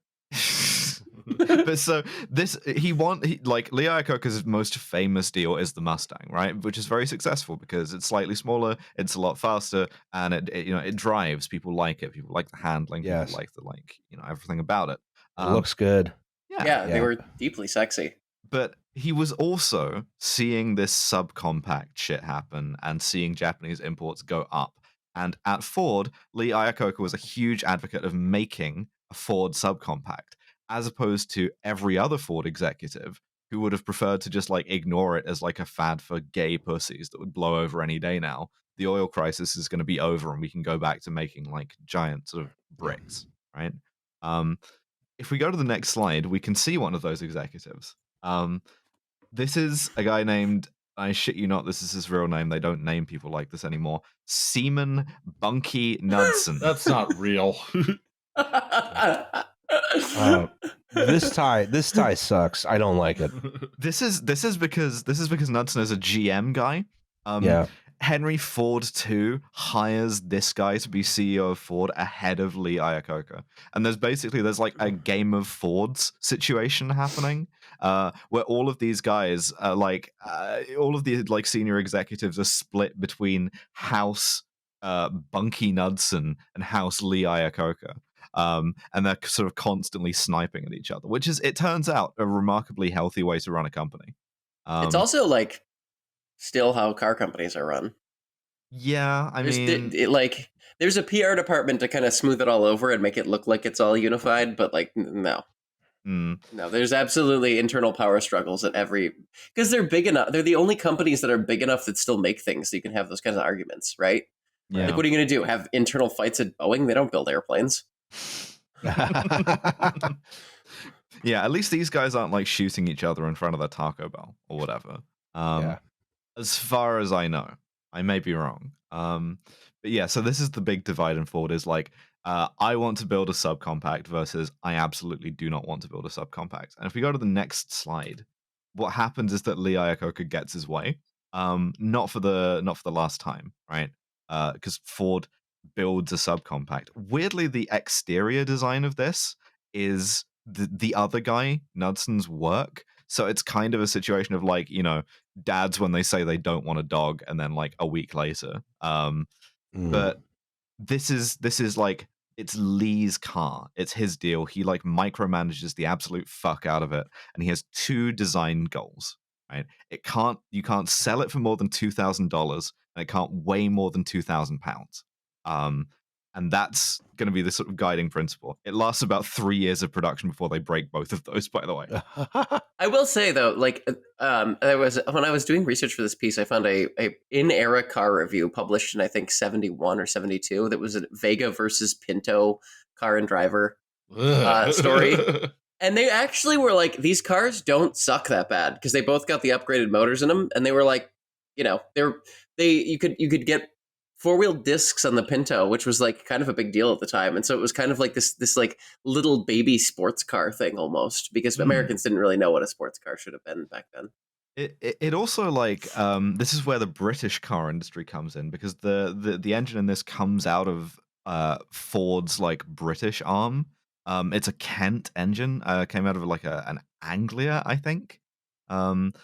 but so this Lee Iacocca's most famous deal is the Mustang, right? Which is very successful because it's slightly smaller, it's a lot faster, and it drives. People like it. People like the handling. Yes. People like the everything about it. It looks good. Yeah, they were deeply sexy. But he was also seeing this subcompact shit happen and seeing Japanese imports go up. And at Ford, Lee Iacocca was a huge advocate of making a Ford subcompact, as opposed to every other Ford executive who would have preferred to just like ignore it as like a fad for gay pussies that would blow over any day now. The oil crisis is going to be over and we can go back to making like giant sort of bricks, right? If we go to the next slide, we can see one of those executives. This is a guy named, I shit you not, this is his real name. They don't name people like this anymore. Seaman Bunky Knudsen. That's not real. This tie sucks. I don't like it. This is because Knudsen is a GM guy. Yeah. Henry Ford II hires this guy to be CEO of Ford ahead of Lee Iacocca. And there's like a Game of Fords situation happening, where all of these guys all of the like senior executives are split between House Bunky Knudsen and House Lee Iacocca. And they're sort of constantly sniping at each other, which is, it turns out, a remarkably healthy way to run a company. It's also like still how car companies are run. Yeah, there's a PR department to kind of smooth it all over and make it look like it's all unified, but like no. No, there's absolutely internal power struggles at every, because they're big enough. They're the only companies that are big enough that still make things so you can have those kinds of arguments, right? Yeah. Like, what are you going to do? Have internal fights at Boeing? They don't build airplanes. Yeah, at least these guys aren't like shooting each other in front of their Taco Bell or whatever. As far as I know, I may be wrong. But yeah, so this is the big divide in Ford is like, I want to build a subcompact versus I absolutely do not want to build a subcompact. And if we go to the next slide, what happens is that Lee Iacocca gets his way. Not for the last time, right? Because Ford builds a subcompact. Weirdly, the exterior design of this is the other guy, Knudsen's work. So it's kind of a situation of like, dads when they say they don't want a dog, and then like a week later. But this is like, it's Lee's car. It's his deal. He like micromanages the absolute fuck out of it, and he has two design goals. Right? You can't sell it for more than $2,000, and it can't weigh more than 2,000 pounds. And that's going to be the sort of guiding principle. It lasts about 3 years of production before they break both of those, by the way. I will say though, like, when I was doing research for this piece, I found a in-era car review published in I think 71 or 72 that was a Vega versus Pinto car and driver story. And they actually were like, these cars don't suck that bad because they both got the upgraded motors in them, and they were like, you could get four-wheel discs on the Pinto, which was like kind of a big deal at the time, and so it was kind of like this like little baby sports car thing almost, because Americans didn't really know what a sports car should have been back then. It also like this is where the British car industry comes in, because the engine in this comes out of Ford's like British arm. It's a Kent engine. Came out of like an Anglia, I think. And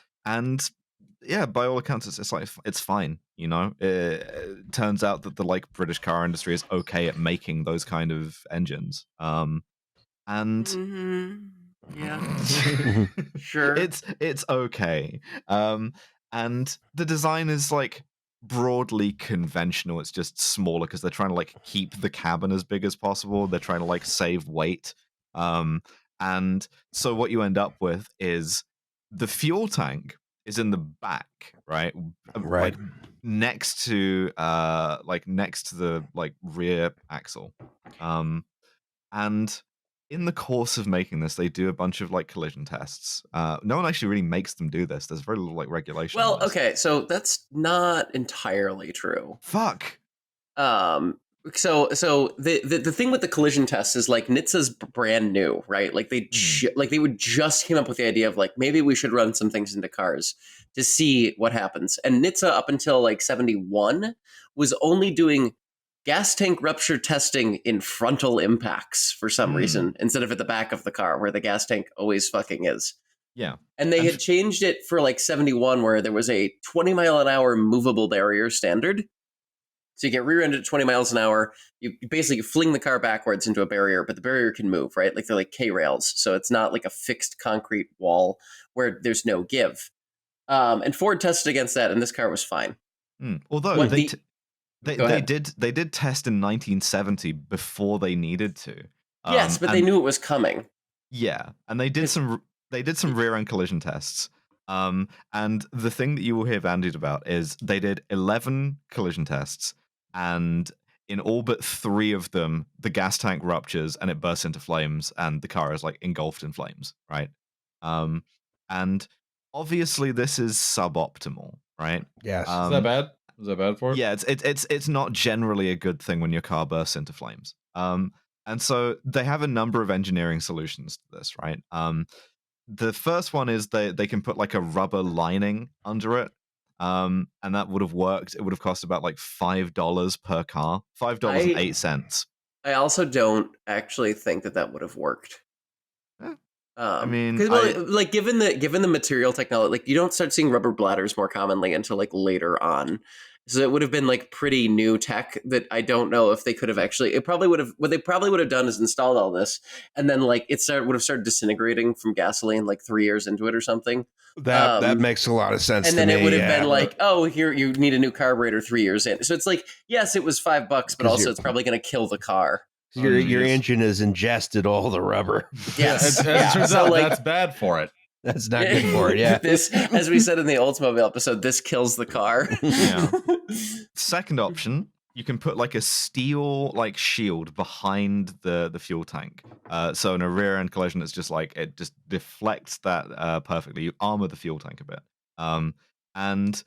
yeah, by all accounts, it's fine. It turns out that the like British car industry is okay at making those kind of engines. Yeah, sure, it's okay. And the design is like broadly conventional. It's just smaller because they're trying to like keep the cabin as big as possible. They're trying to like save weight. And so what you end up with is the fuel tank is in the back, right? Right. Like next to the like rear axle. And in the course of making this, they do a bunch of like collision tests. No one actually really makes them do this. There's very little like regulation. on Well, this. okay, so that's not entirely true. Fuck. So the thing with the collision tests is like NHTSA's brand new, right? Like they would just came up with the idea of like maybe we should run some things into cars to see what happens. And NHTSA up until like 71 was only doing gas tank rupture testing in frontal impacts for some reason instead of at the back of the car where the gas tank always fucking is. Yeah. And they had changed it for like 71 where there was a 20 mile an hour movable barrier standard. So you get rear-ended at 20 miles an hour. You basically fling the car backwards into a barrier, but the barrier can move, right? Like they're like K-rails. So it's not like a fixed concrete wall where there's no give. And Ford tested against that, and this car was fine. Although they did test in 1970 before they needed to. Yes, but they knew it was coming. Yeah, and they did some rear-end collision tests. And the thing that you will hear bandied about is they did 11 collision tests, and in all but 3 of them, the gas tank ruptures and it bursts into flames, and the car is like engulfed in flames, right? And obviously this is suboptimal, right? Yes. Is that bad? Is that bad for it? Yeah, it's not generally a good thing when your car bursts into flames. And so they have a number of engineering solutions to this, right? The first one is they can put like a rubber lining under it. And that would have worked. It would have cost about like $5 per car, $5.08. I also don't actually think that would have worked. I mean, like given the material technology, like you don't start seeing rubber bladders more commonly until like later on. So it would have been like pretty new tech that I don't know if they could have actually. It probably would have. What they probably would have done is installed all this, and then like would have started disintegrating from gasoline like 3 years into it or something. That makes a lot of sense. And to then me, it would have been like, oh, here you need a new carburetor 3 years in. So it's like, yes, it was $5, but also it's probably going to kill the car. Your engine has ingested all the rubber. Yes, it turns out that's bad for it. That's not good for it. Yeah. This, as we said in the Oldsmobile episode, this kills the car. Yeah. Second option, you can put like a steel like shield behind the fuel tank. So in a rear end collision, it's just like it just deflects that perfectly. You armor the fuel tank a bit. And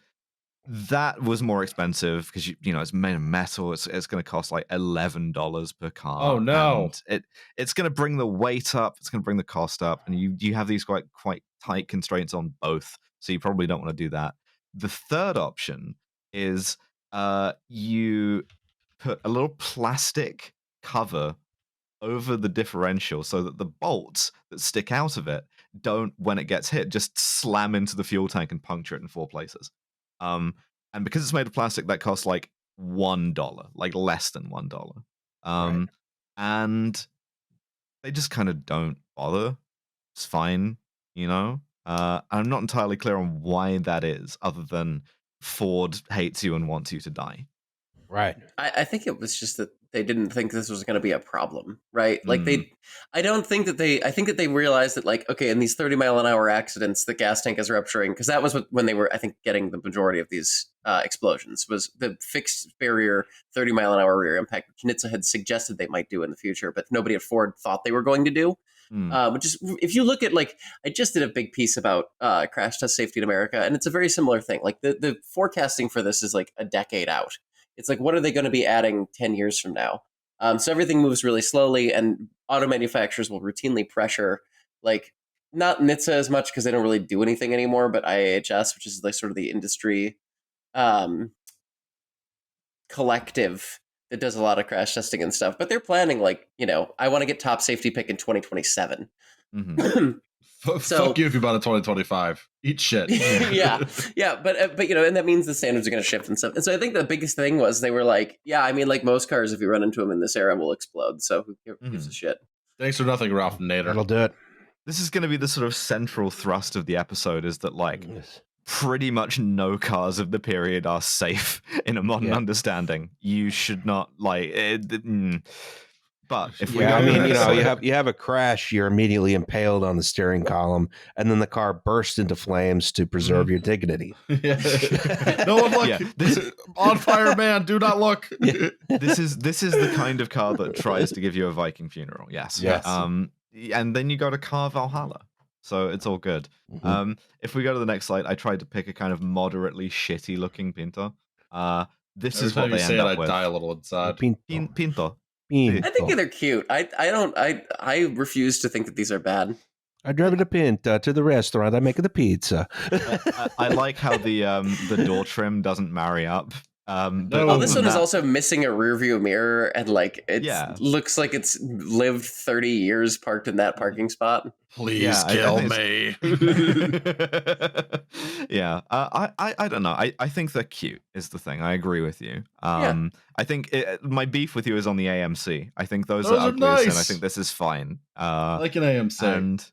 that was more expensive because you know it's made of metal. It's going to cost like $11 per car. Oh no! And it's going to bring the weight up. It's going to bring the cost up, and you have these quite tight constraints on both. So you probably don't want to do that. The third option is you put a little plastic cover over the differential so that the bolts that stick out of it don't, when it gets hit, just slam into the fuel tank and puncture it in 4 places. And because it's made of plastic, that costs like $1, like less than $1. Right. And they just kind of don't bother. It's fine, you know? I'm not entirely clear on why that is, other than Ford hates you and wants you to die. Right. I think it was just that they didn't think this was going to be a problem, right? Like I think that they realized that like, okay, in these 30 mile an hour accidents, the gas tank is rupturing, because that was when they were, I think, getting the majority of these explosions was the fixed barrier 30 mile an hour rear impact, which NHTSA had suggested they might do in the future, but nobody at Ford thought they were going to do. Which is, if you look at like, I just did a big piece about crash test safety in America, and it's a very similar thing. Like the forecasting for this is like a decade out. It's like, what are they going to be adding 10 years from now? So everything moves really slowly, and auto manufacturers will routinely pressure, like, not NHTSA as much because they don't really do anything anymore, but IAHS, which is like sort of the industry collective that does a lot of crash testing and stuff. But they're planning, like, you know, I want to get top safety pick in 2027. Fuck you if you bought a 2025. Eat shit. yeah, but you know, and that means the standards are going to shift and stuff. And so I think the biggest thing was they were like, yeah, I mean, like most cars, if you run into them in this era, will explode. So who gives a shit? Thanks for nothing, Ralph Nader. That'll do it. This is going to be the sort of central thrust of the episode, is that like pretty much no cars of the period are safe in a modern understanding. You should not like But if we Yeah, go I to the mean, next slide- you have a crash, you're immediately impaled on the steering column, and then the car bursts into flames to preserve your dignity. No one look. Yeah, this- On fire, man. Do not look. Yeah. this is the kind of car that tries to give you a Viking funeral. Yes. Yes. And then you got a car Valhalla. So it's all good. Mhm. If we go to the next slide, I tried to pick a kind of moderately shitty looking Pinto. This Every is what time you they say end it, up I with. die a little inside. Pinto. Pinto. I think they're cute. I refuse to think that these are bad. I drive the Pinto to the restaurant. I make the pizza. I like how the door trim doesn't marry up. But No. Oh, other this than one is that- also missing a rear view mirror, and like it Yeah. looks like it's lived 30 years parked in that parking spot. Please Yeah, I kill think me. Yeah, I don't know. I think they're cute is the thing. I agree with you. Yeah. I think my beef with you is on the AMC. I think those Those are are ugliest, and I nice. think this is fine. Like an AMC.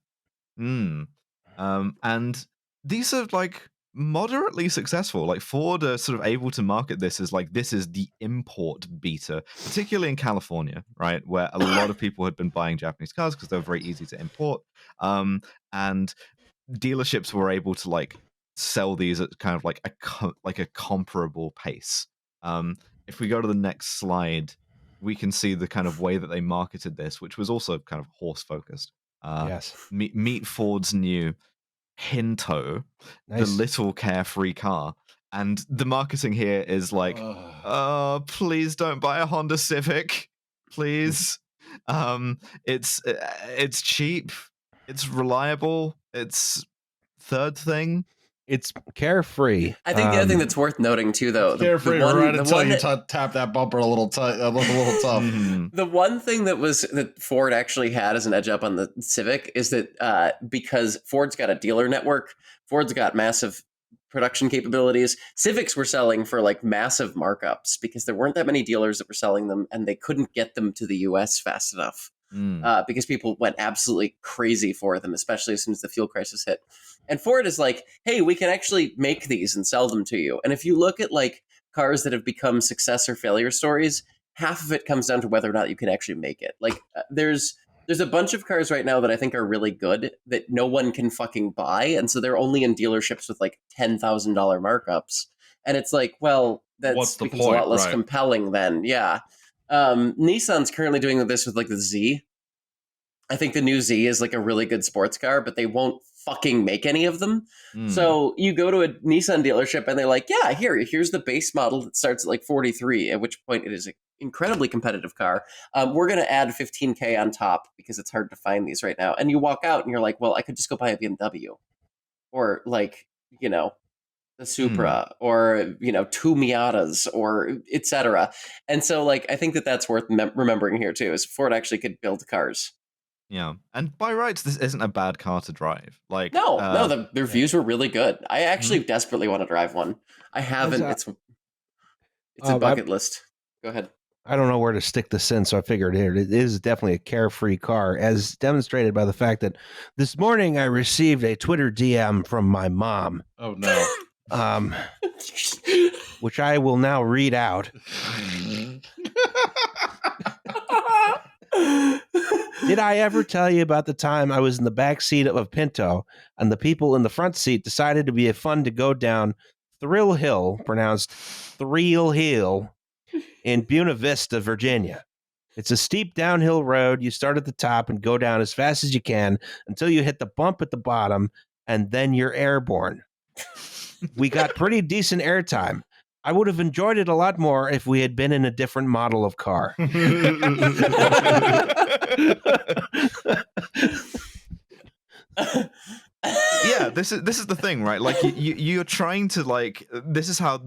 And these are like moderately successful. Like Ford are sort of able to market this as like this is the import beta, particularly in California, right, where a lot of people had been buying Japanese cars because they were very easy to import, and dealerships were able to like sell these at kind of like a comparable pace. If we go to the next slide, we can see the kind of way that they marketed this, which was also kind of horse focused. Yes. Meet Ford's new Pinto, the Nice. little carefree car. And the marketing here is like, please don't buy a Honda Civic, please. It's cheap, it's reliable, it's third thing. It's carefree. I think the other thing that's worth noting too, though, Carefree right until you tap that bumper a little tough. Mhm. The one thing that Ford actually had as an edge up on the Civic is that because Ford's got a dealer network, Ford's got massive production capabilities. Civics were selling for like massive markups because there weren't that many dealers that were selling them, and they couldn't get them to the US fast enough because people went absolutely crazy for them, especially as soon as the fuel crisis hit. And Ford is like, hey, we can actually make these and sell them to you. And if you look at like cars that have become success or failure stories, half of it comes down to whether or not you can actually make it. Like there's a bunch of cars right now that I think are really good that no one can fucking buy. And so they're only in dealerships with like $10,000 markups. And it's like, well, What's the becomes a point, lot less right? compelling then. Yeah. Nissan's currently doing this with like the Z. I think the new Z is like a really good sports car, but they won't fucking make any of them. So you go to a Nissan dealership and they're like, yeah, here's the base model that starts at like 43, at which point it is an incredibly competitive car. We're going to add 15K on top because it's hard to find these right now. And you walk out and you're like, well, I could just go buy a BMW or like, the Supra or, two Miatas or et cetera. And so like, I think that's worth remembering here too, is Ford actually could build cars. Yeah, and by rights, this isn't a bad car to drive. Like No, the reviews were really good. I actually desperately want to drive one. I haven't. It's a bucket list. Go ahead. I don't know where to stick this in, so I figured it is definitely a carefree car, as demonstrated by the fact that this morning I received a Twitter DM from my mom. Oh no. Which I will now read out. Did I ever tell you about the time I was in the back seat of a Pinto and the people in the front seat decided to be fun to go down Thrill Hill, pronounced Thrill Hill, in Buena Vista, Virginia? It's a steep downhill road. You start at the top and go down as fast as you can until you hit the bump at the bottom, and then you're airborne. We got pretty decent airtime. I would have enjoyed it a lot more if we had been in a different model of car. Yeah, this is the thing, right? Like you're trying to like, this is how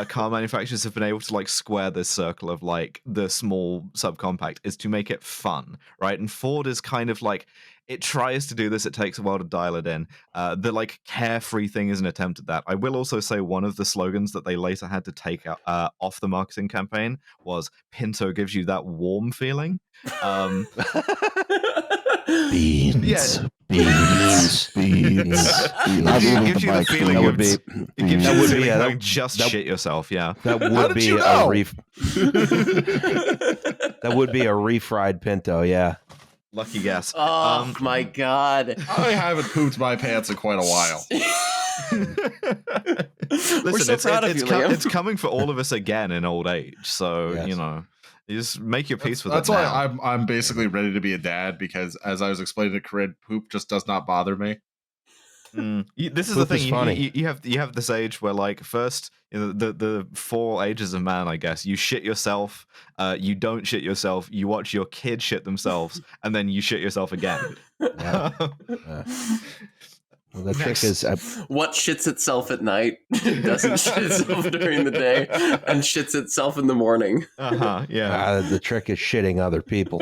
car manufacturers have been able to like square this circle of like the small subcompact, is to make it fun, right? And Ford is kind of like, it tries to do this, it takes a while to dial it in. The like carefree thing is an attempt at that. I will also say one of the slogans that they later had to take off the marketing campaign was Pinto gives you that warm feeling. Beans. Yeah. Beans. It gives you the feeling That of would be it gives you that the would feeling be of just that- shit yourself. Yeah. that How would did be you a know? reef. That would be a refried Pinto, yeah. Lucky guess. Oh my god. I haven't pooped my pants in quite a while. Listen, so proud of you, Liam. it's coming for all of us again in old age. So, Yes. you know, you just make your peace with That's it why now. I'm basically ready to be a dad, because as I was explaining to Corinne, poop just does not bother me. This is Poop the is thing. funny. You have this age where, like, first, you know, the 4 ages of man, I guess. You shit yourself. You don't shit yourself. You watch your kid shit themselves, and then you shit yourself again. Yeah. Well, the trick is, What shits itself at night doesn't shit itself during the day and shits itself in the morning. Yeah. the trick is shitting other people.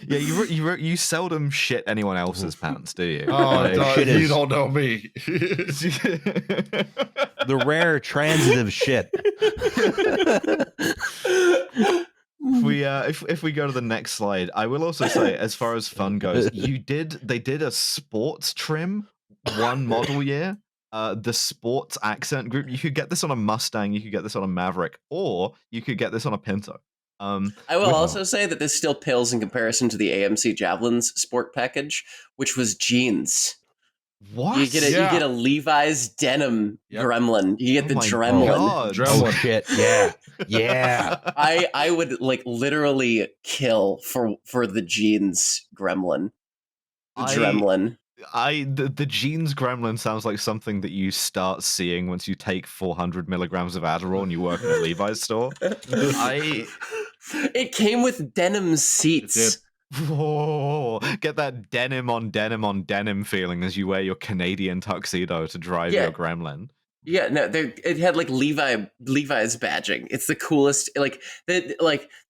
Yeah, you seldom shit anyone else's pants, do you? Oh, shit you is- don't know me. The rare transitive shit. If we go to the next slide, I will also say, as far as fun goes, they did a sports trim one model year. The sports accent group. You could get this on a Mustang, you could get this on a Maverick, or you could get this on a Pinto. I will also say that this still pales in comparison to the AMC Javelins sport package, which was jeans. What? You get a Levi's denim Gremlin. You get the my Dremlin. God. Oh shit! Yeah, yeah. I would like literally kill for the jeans Gremlin. The Dremlin. The jeans gremlin sounds like something that you start seeing once you take 400 milligrams of Adderall and you work in a Levi's store. It came with denim seats. Whoa, get that denim on denim feeling as you wear your Canadian tuxedo to drive your gremlin. Yeah, no, it had like Levi's badging. It's the coolest.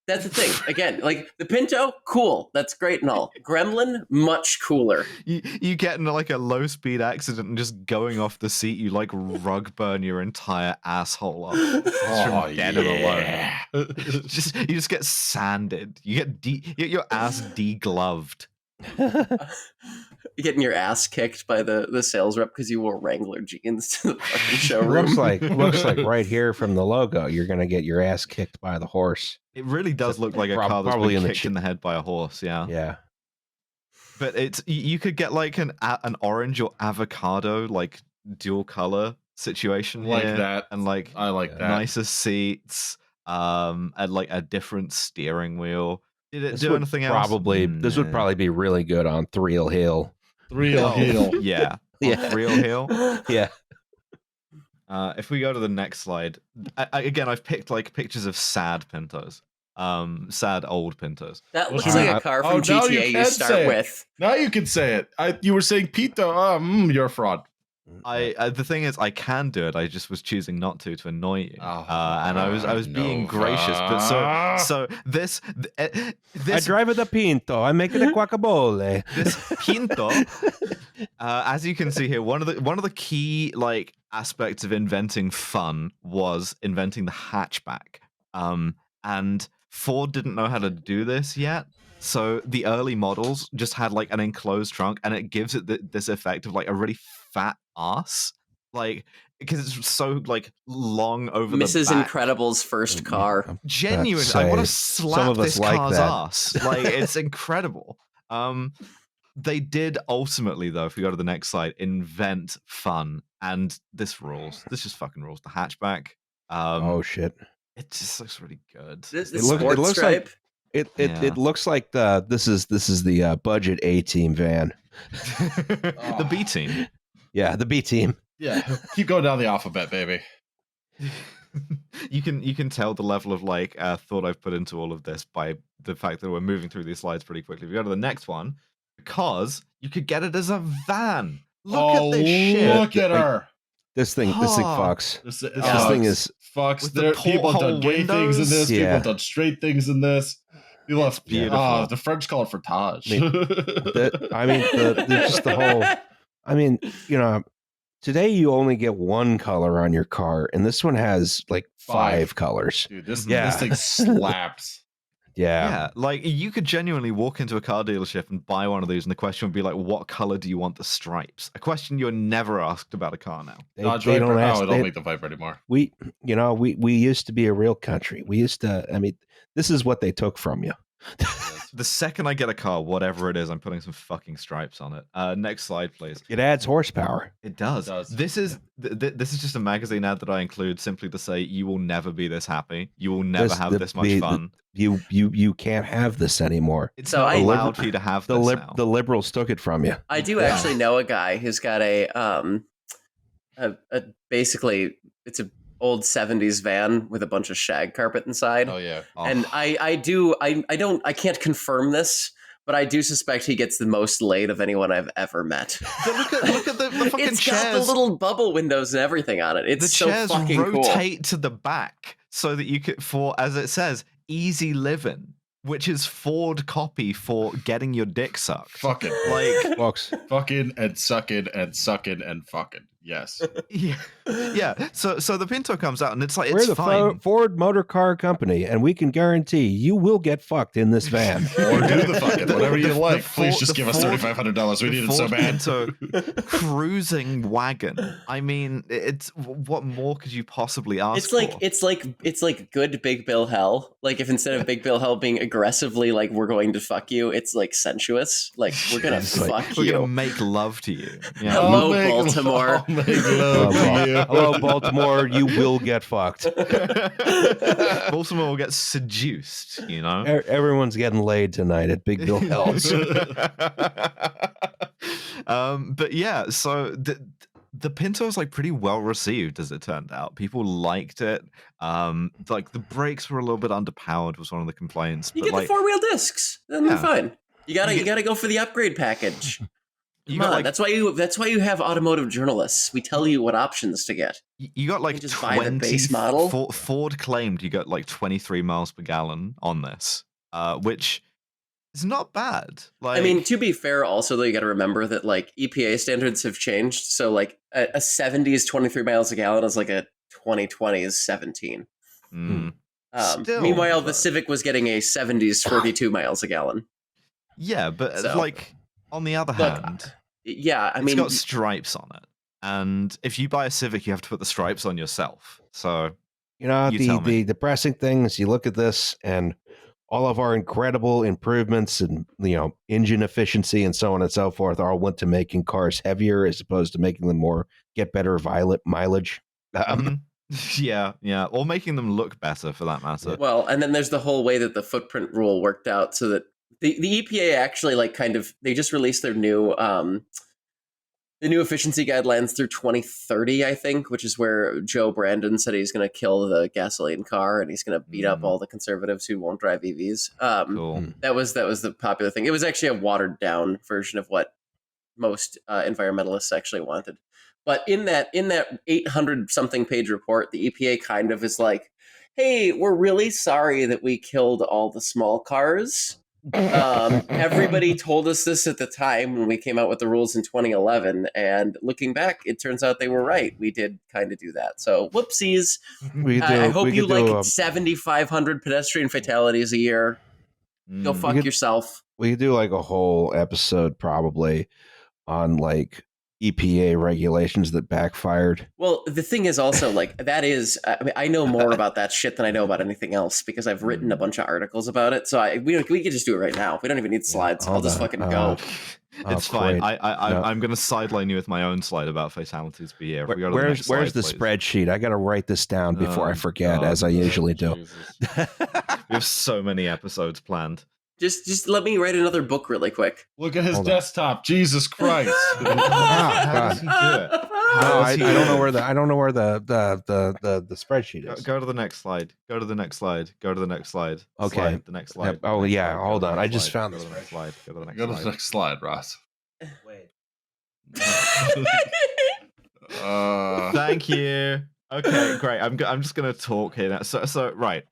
That's the thing. Again, like the Pinto, cool. That's great and all. Gremlin, much cooler. You get in like a low speed accident and just going off the seat, you like rug burn your entire asshole up. From denim alone. You just get sanded. You get your ass degloved. You're getting your ass kicked by the sales rep because you wore Wrangler jeans to the fucking showroom. looks like right here from the logo, you're gonna get your ass kicked by the horse. It really does look like a car that's been kicked in the head by a horse. Yeah. Yeah. But you could get like an orange or avocado like dual color situation Like here, that. and like I like that. nicer seats, and like a different steering wheel. Did it This do would anything else? This would probably be really good on Thrill Hill. Real heel. Yeah. Yeah. Real Hill. Yeah. If we go to the next slide, again, I've picked like pictures of sad Pintos, sad old Pintos. That looks Well, like a car from now GTA you can start say it. with. Now you can say it. You were saying Pinto. You're a fraud. The thing is, I can do it. I just was choosing not to annoy you, Oh, and I was being gracious. But so this I drive the Pinto. I make it a guacamole. this Pinto, as you can see here, one of the key like aspects of inventing fun was inventing the hatchback. And Ford didn't know how to do this yet. So the early models just had like an enclosed trunk, and it gives it this effect of like a really fat ass, like because it's so like long over Mrs. the back. Incredible's first car. Genuine, I want to slap this car's ass. Like it's incredible. They did ultimately, though, if we go to the next slide, invent fun, and this rules. This just fucking rules. The hatchback. Oh shit! It just looks really good. The It looks stripe. like it looks like this is the budget A-team van. The B team. Yeah, the B-team. Yeah, keep going down the alphabet, baby. You can tell the level of like thought I've put into all of this by the fact that we're moving through these slides pretty quickly. We go to the next one because you could get it as a van. Look at this shit. Look at her. This thing fucks. This thing is fucks. With the There, people have done porthole gay things in this. windows? People Yeah. have done straight things in this. People have beautiful. the French call it fromage. Just the whole. I mean, you know, today you only get one color on your car, and this one has like five colors. Dude, this Yeah. thing slaps. Yeah, like you could genuinely walk into a car dealership and buy one of these, and the question would be like, "What color do you want the stripes?" A question you're never asked about a car now. They Dodge don't Viper? ask. Oh, don't make the Viper anymore. We used to be a real country. We used to. I mean, this is what they took from you. The second I get a car, whatever it is, I'm putting some fucking stripes on it. Next slide, please. It adds horsepower. It does. This is this is just a magazine ad that I include simply to say you will never be this happy. You will never have this much fun. You can't have this anymore. It's not allowed for you to have this now. The liberals took it from you. I do actually know a guy who's got a basically it's a old 70s van with a bunch of shag carpet inside. Oh yeah. And I can't confirm this, but I do suspect he gets the most laid of anyone I've ever met. Look at the fucking it's chairs. got the little bubble windows and everything on it. It's the so chairs fucking rotate to the back so that you could, for as it says, easy living, which is Ford copy for getting your dick sucked. Fucking Like Folks. fucking and sucking and sucking and fucking. Yes. yeah. So the Pinto comes out and it's like We're it's the fine. Ford Motor Car Company, and we can guarantee you will get fucked in this van. Or do the fucking whatever you like. Please Ford- just the give us Ford- $3,500. We need it so Ford bad. Pinto cruising wagon. I mean, it's what more could you possibly ask for? It's like good Big Bill Hell. Like if instead of Big Bill Hell being aggressively like we're going to fuck you, it's like sensuous. Like we're gonna fuck We're you. gonna make love to you. Yeah. Hello, Baltimore. I'll make love to you. Hello, Baltimore. You will get fucked. Baltimore will get seduced, you know? Everyone's getting laid tonight at Big Bill Hell's. But yeah, so the Pinto is like pretty well received, as it turned out. People liked it. Like the brakes were a little bit underpowered was one of the complaints. You but get like, the 4-wheel discs, then they're Yeah. fine. You gotta go for the upgrade package. you Come got on, like that's why you have automotive journalists. We tell you what options to get. you got like You just buy the 20 base model? Ford claimed you got like 23 miles per gallon on this, which is not bad. Like, I mean, to be fair, also though, you got to remember that like EPA standards have changed. So like a 70s 23 miles a gallon is like a 2020's 17. Still, Meanwhile, the but- Civic was getting a 70s 42 miles a gallon. yeah, but So- like on the other Look, hand, Yeah, I it's mean, got stripes on it, and if you buy a Civic, you have to put the stripes on yourself. So You know, You tell me. the depressing thing is you look at this and all of our incredible improvements and, engine efficiency and so on and so forth all went to making cars heavier as opposed to making them get better mileage. yeah, or making them look better for that matter. well, and then there's the whole way that the footprint rule worked out so that the EPA actually they just released their new the new efficiency guidelines through 2030, I think, which is where Joe Brandon said he's going to kill the gasoline car and he's going to beat up all the conservatives who won't drive EVs. Cool. That was the popular thing. It was actually a watered down version of what most environmentalists actually wanted. But in that 800 something page report, the EPA kind of is like, "Hey, we're really sorry that we killed all the small cars. Everybody told us this at the time when we came out with the rules in 2011, and looking back, it turns out they were right. We did kind of do that. So, whoopsies. I hope you like 7,500 pedestrian fatalities a year. Go fuck yourself." We could do like a whole episode probably on like EPA regulations that backfired. Well, the thing is also like that is I know more about that shit than I know about anything else because I've written a bunch of articles about it. So we could just do it right now. We don't even need slides. I'll just fucking go. It's fine. great. I'm going to sideline you with my own slide about fatalities per year. If we go to the next Where's slide, the please. spreadsheet? I got to write this down before I forget, God. as I usually do. Jesus. We have so many episodes planned. Just let me write another book really quick. Look at his Hold on. desktop. Jesus Christ. How does he do it? No, I don't know where the spreadsheet is. Go to the next slide. Go to the next slide. Go to the next slide. Okay. Slide, the next slide. Yep. Oh, the next yeah, slide, go hold to the on. next I just slide, found go the to the next slide. Go to the next Go to slide. the next slide, Ross. Thank you. Okay, great. I'm just gonna talk here now. So right.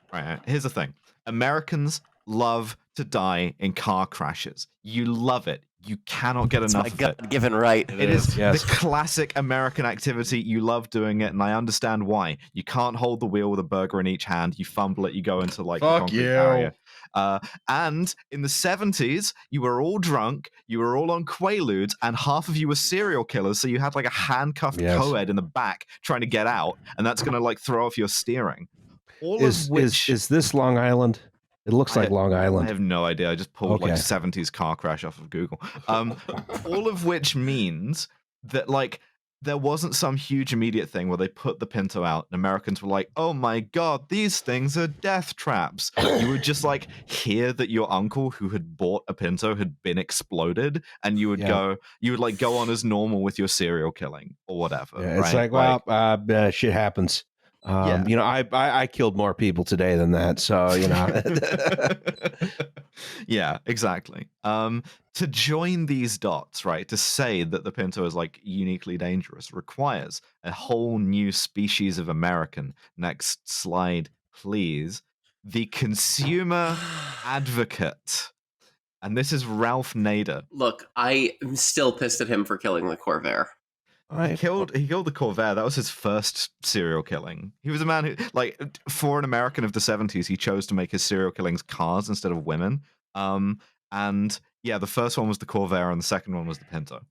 Here's the thing. Americans love to die in car crashes. You love it. You cannot get enough of it. Given right. It is Yes. the classic American activity. You love doing it, and I understand why. You can't hold the wheel with a burger in each hand. You fumble it. You go into like the Fuck concrete you. barrier. And in the 70s, you were all drunk, you were all on Quaaludes, and half of you were serial killers. So you had like a handcuffed Yes. co-ed in the back trying to get out, and that's going to like throw off your steering. All Is of which is this Long Island? It looks like Long I Island. have no idea. I just pulled like Okay. 70s car crash off of Google. All of which means that like there wasn't some huge immediate thing where they put the Pinto out and Americans were like, oh my God, these things are death traps. You would just like hear that your uncle who had bought a Pinto had been exploded, and you would like go on as normal with your serial killing or whatever. Yeah, it's right? like, well, shit happens. Yeah. You know, I killed more people today than that, so you know. Yeah, exactly. To join these dots, right, to say that the Pinto is like uniquely dangerous requires a whole new species of American. Next slide, please. The consumer advocate. And this is Ralph Nader. Look, I am still pissed at him for killing the Corvair. He killed the Corvair. That was his first serial killing. He was a man who, like, for an American of the 70s, he chose to make his serial killings cars instead of women. And yeah, the first one was the Corvair, and the second one was the Pinto.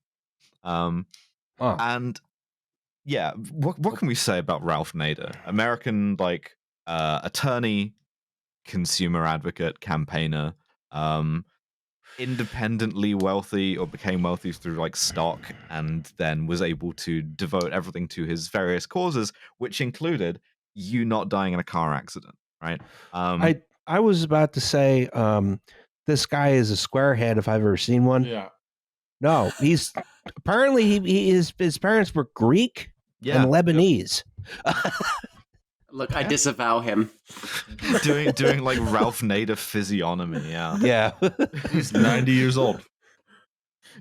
And yeah, what can we say about Ralph Nader? American, like, attorney, consumer advocate, campaigner, independently wealthy, or became wealthy through like stock, and then was able to devote everything to his various causes, which included you not dying in a car accident, right? I was about to say, this guy is a squarehead if I've ever seen one. Yeah. No, he's apparently his parents were Greek Yeah. and Lebanese. Look, I disavow him. doing like Ralph Nader physiognomy, yeah. Yeah. He's 90 years old.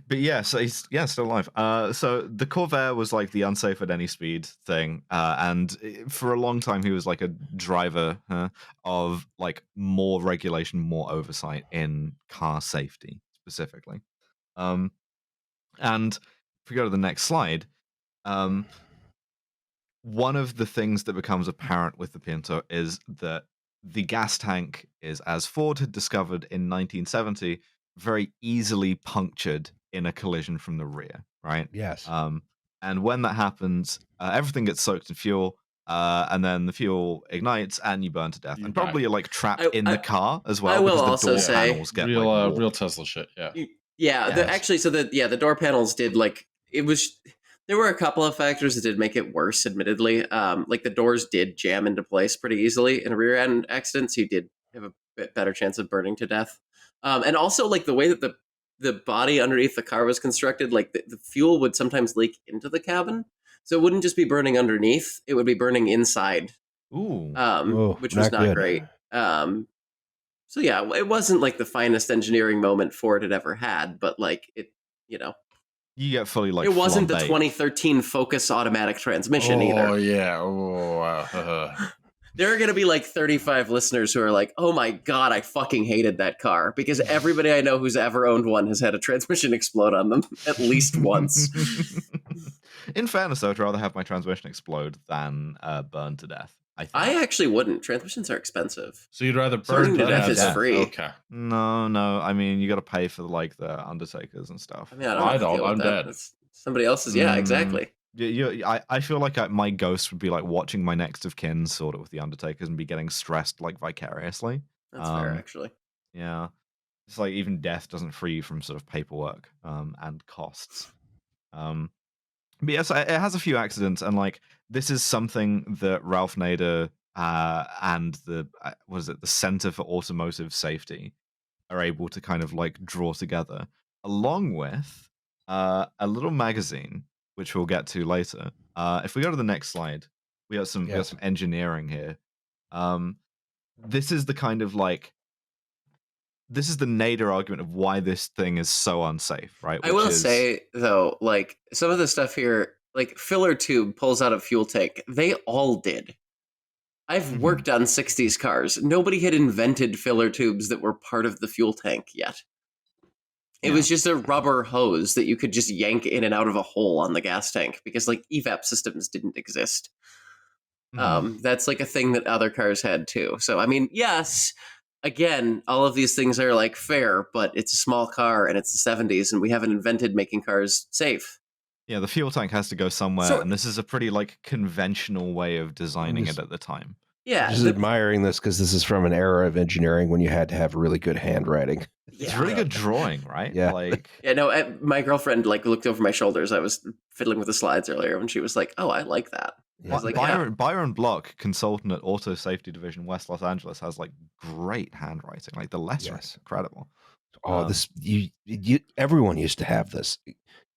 But yeah, so he's still alive. So the Corvair was like the unsafe at any speed thing, and for a long time he was like a driver of like more regulation, more oversight in car safety specifically. And if we go to the next slide, one of the things that becomes apparent with the Pinto is that the gas tank is, as Ford had discovered in 1970, very easily punctured in a collision from the rear, right? Yes. And when that happens, everything gets soaked in fuel, and then the fuel ignites and you burn to death. And probably you're like trapped in the car as well. I will because also the door say panels get real Tesla shit. Yeah. Yeah. Yes. The door panels did there were a couple of factors that did make it worse, admittedly. Like the doors did jam into place pretty easily in a rear end accident, so you did have a bit better chance of burning to death. And also like the way that the body underneath the car was constructed, like the fuel would sometimes leak into the cabin. So it wouldn't just be burning underneath, it would be burning inside. Ooh. Which was not great. So yeah, it wasn't like the finest engineering moment Ford had ever had, but like it, you get fully like it wasn't flambéed. the 2013 Focus automatic transmission either. Oh yeah. Oh wow. There are going to be like 35 listeners who are like, oh my God, I fucking hated that car, because everybody I know who's ever owned one has had a transmission explode on them at least once. In fairness, though, I'd rather have my transmission explode than burn to death. I actually wouldn't. Transmissions are expensive. So you'd rather Burning burn to death is free. Okay. No. I mean, you got to pay for like the undertakers and stuff. I mean, I don't. I'm dead. It's somebody else's. Yeah, exactly. I feel like my ghost would be like watching my next of kin sort of with the undertakers and be getting stressed like vicariously. That's fair, actually. Yeah, it's like even death doesn't free you from sort of paperwork and costs. But yes, it has a few accidents, and like this is something that Ralph Nader and the the Center for Automotive Safety are able to kind of like draw together, along with a little magazine which we'll get to later. If we go to the next slide, we got some engineering here. This is the kind of like this is the Nader argument of why this thing is so unsafe, right? I will say though, like some of the stuff here, like filler tube pulls out a fuel tank. They all did. I've worked on 60s cars. Nobody had invented filler tubes that were part of the fuel tank yet. It was just a rubber hose that you could just yank in and out of a hole on the gas tank because like evap systems didn't exist. That's like a thing that other cars had too. So, I mean, yes, again, all of these things are like fair, but it's a small car and it's the 70s and we haven't invented making cars safe. Yeah, the fuel tank has to go somewhere, So- and this is a pretty like conventional way of designing it at the time. Yeah. Just admiring this because this is from an era of engineering when you had to have really good handwriting. It's really good drawing, right? Yeah. Like, Yeah, no, my girlfriend like looked over my shoulders. I was fiddling with the slides earlier and she was like, "Oh, I like that." I was like, Byron Block, consultant at Auto Safety Division West Los Angeles, has like great handwriting. Like the lettering is incredible. Oh, this everyone used to have this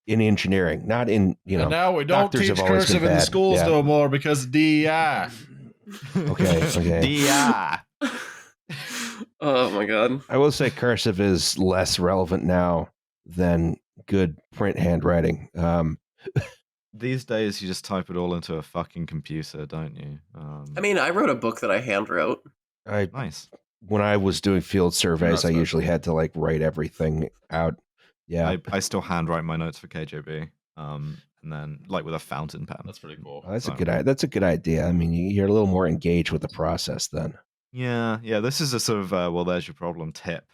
in engineering, not in And now we don't doctors teach have always been cursive in the bad. schools Yeah. no more because of DEI. Okay. DI. Oh my god. I will say cursive is less relevant now than good print handwriting. These days, you just type it all into a fucking computer, don't you? I mean, I wrote a book that I hand wrote. Nice. When I was doing field surveys, I That's usually had to like write everything out. Yeah, I still handwrite my notes for KJB, and then like with a fountain pen. That's pretty cool. that's a good idea. I mean, you're a little more engaged with the process then. Yeah. This is a sort of well, there's your problem tip.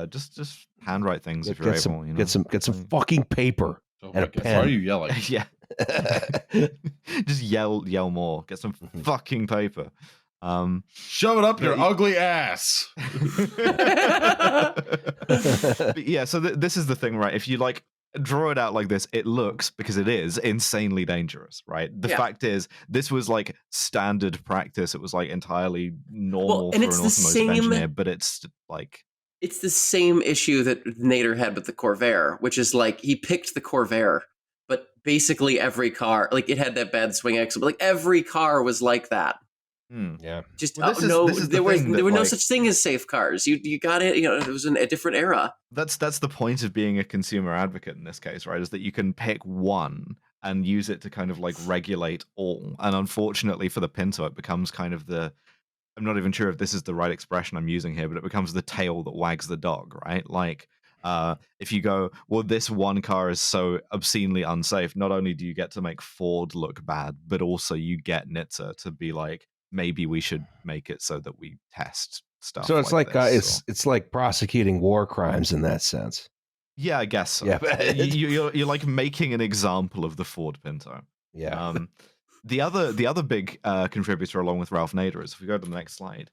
Just handwrite things if you're Get able. some fucking paper Oh and my a God, pen. why are you yelling? Yeah. Just yell more. Get some fucking paper. Shove it up your ugly ass. But yeah, so this is the thing, right? If you like draw it out like this, it looks, because it is insanely dangerous, right? The fact is, this was like standard practice. It was like entirely normal for an automotive engineer, but it's like it's the same issue that Nader had with the Corvair, which is like he picked the Corvair, but basically every car, like it had that bad swing axle, but like every car was like that. Yeah. Just Well, this is there were no like, such thing as safe cars. You got it. You know, it was a different era. that's the point of being a consumer advocate in this case, right? Is that you can pick one and use it to kind of like regulate all. And unfortunately for the Pinto, it becomes kind of I'm not even sure if this is the right expression I'm using here, but it becomes the tail that wags the dog, right? Like, if you go, well, this one car is so obscenely unsafe, not only do you get to make Ford look bad, but also you get NHTSA to be like, maybe we should make it so that we test stuff. So it's like this, it's like prosecuting war crimes in that sense. yeah, I guess so. Yeah, you're like making an example of the Ford Pinto. Yeah. The other big contributor along with Ralph Nader is, if we go to the next slide,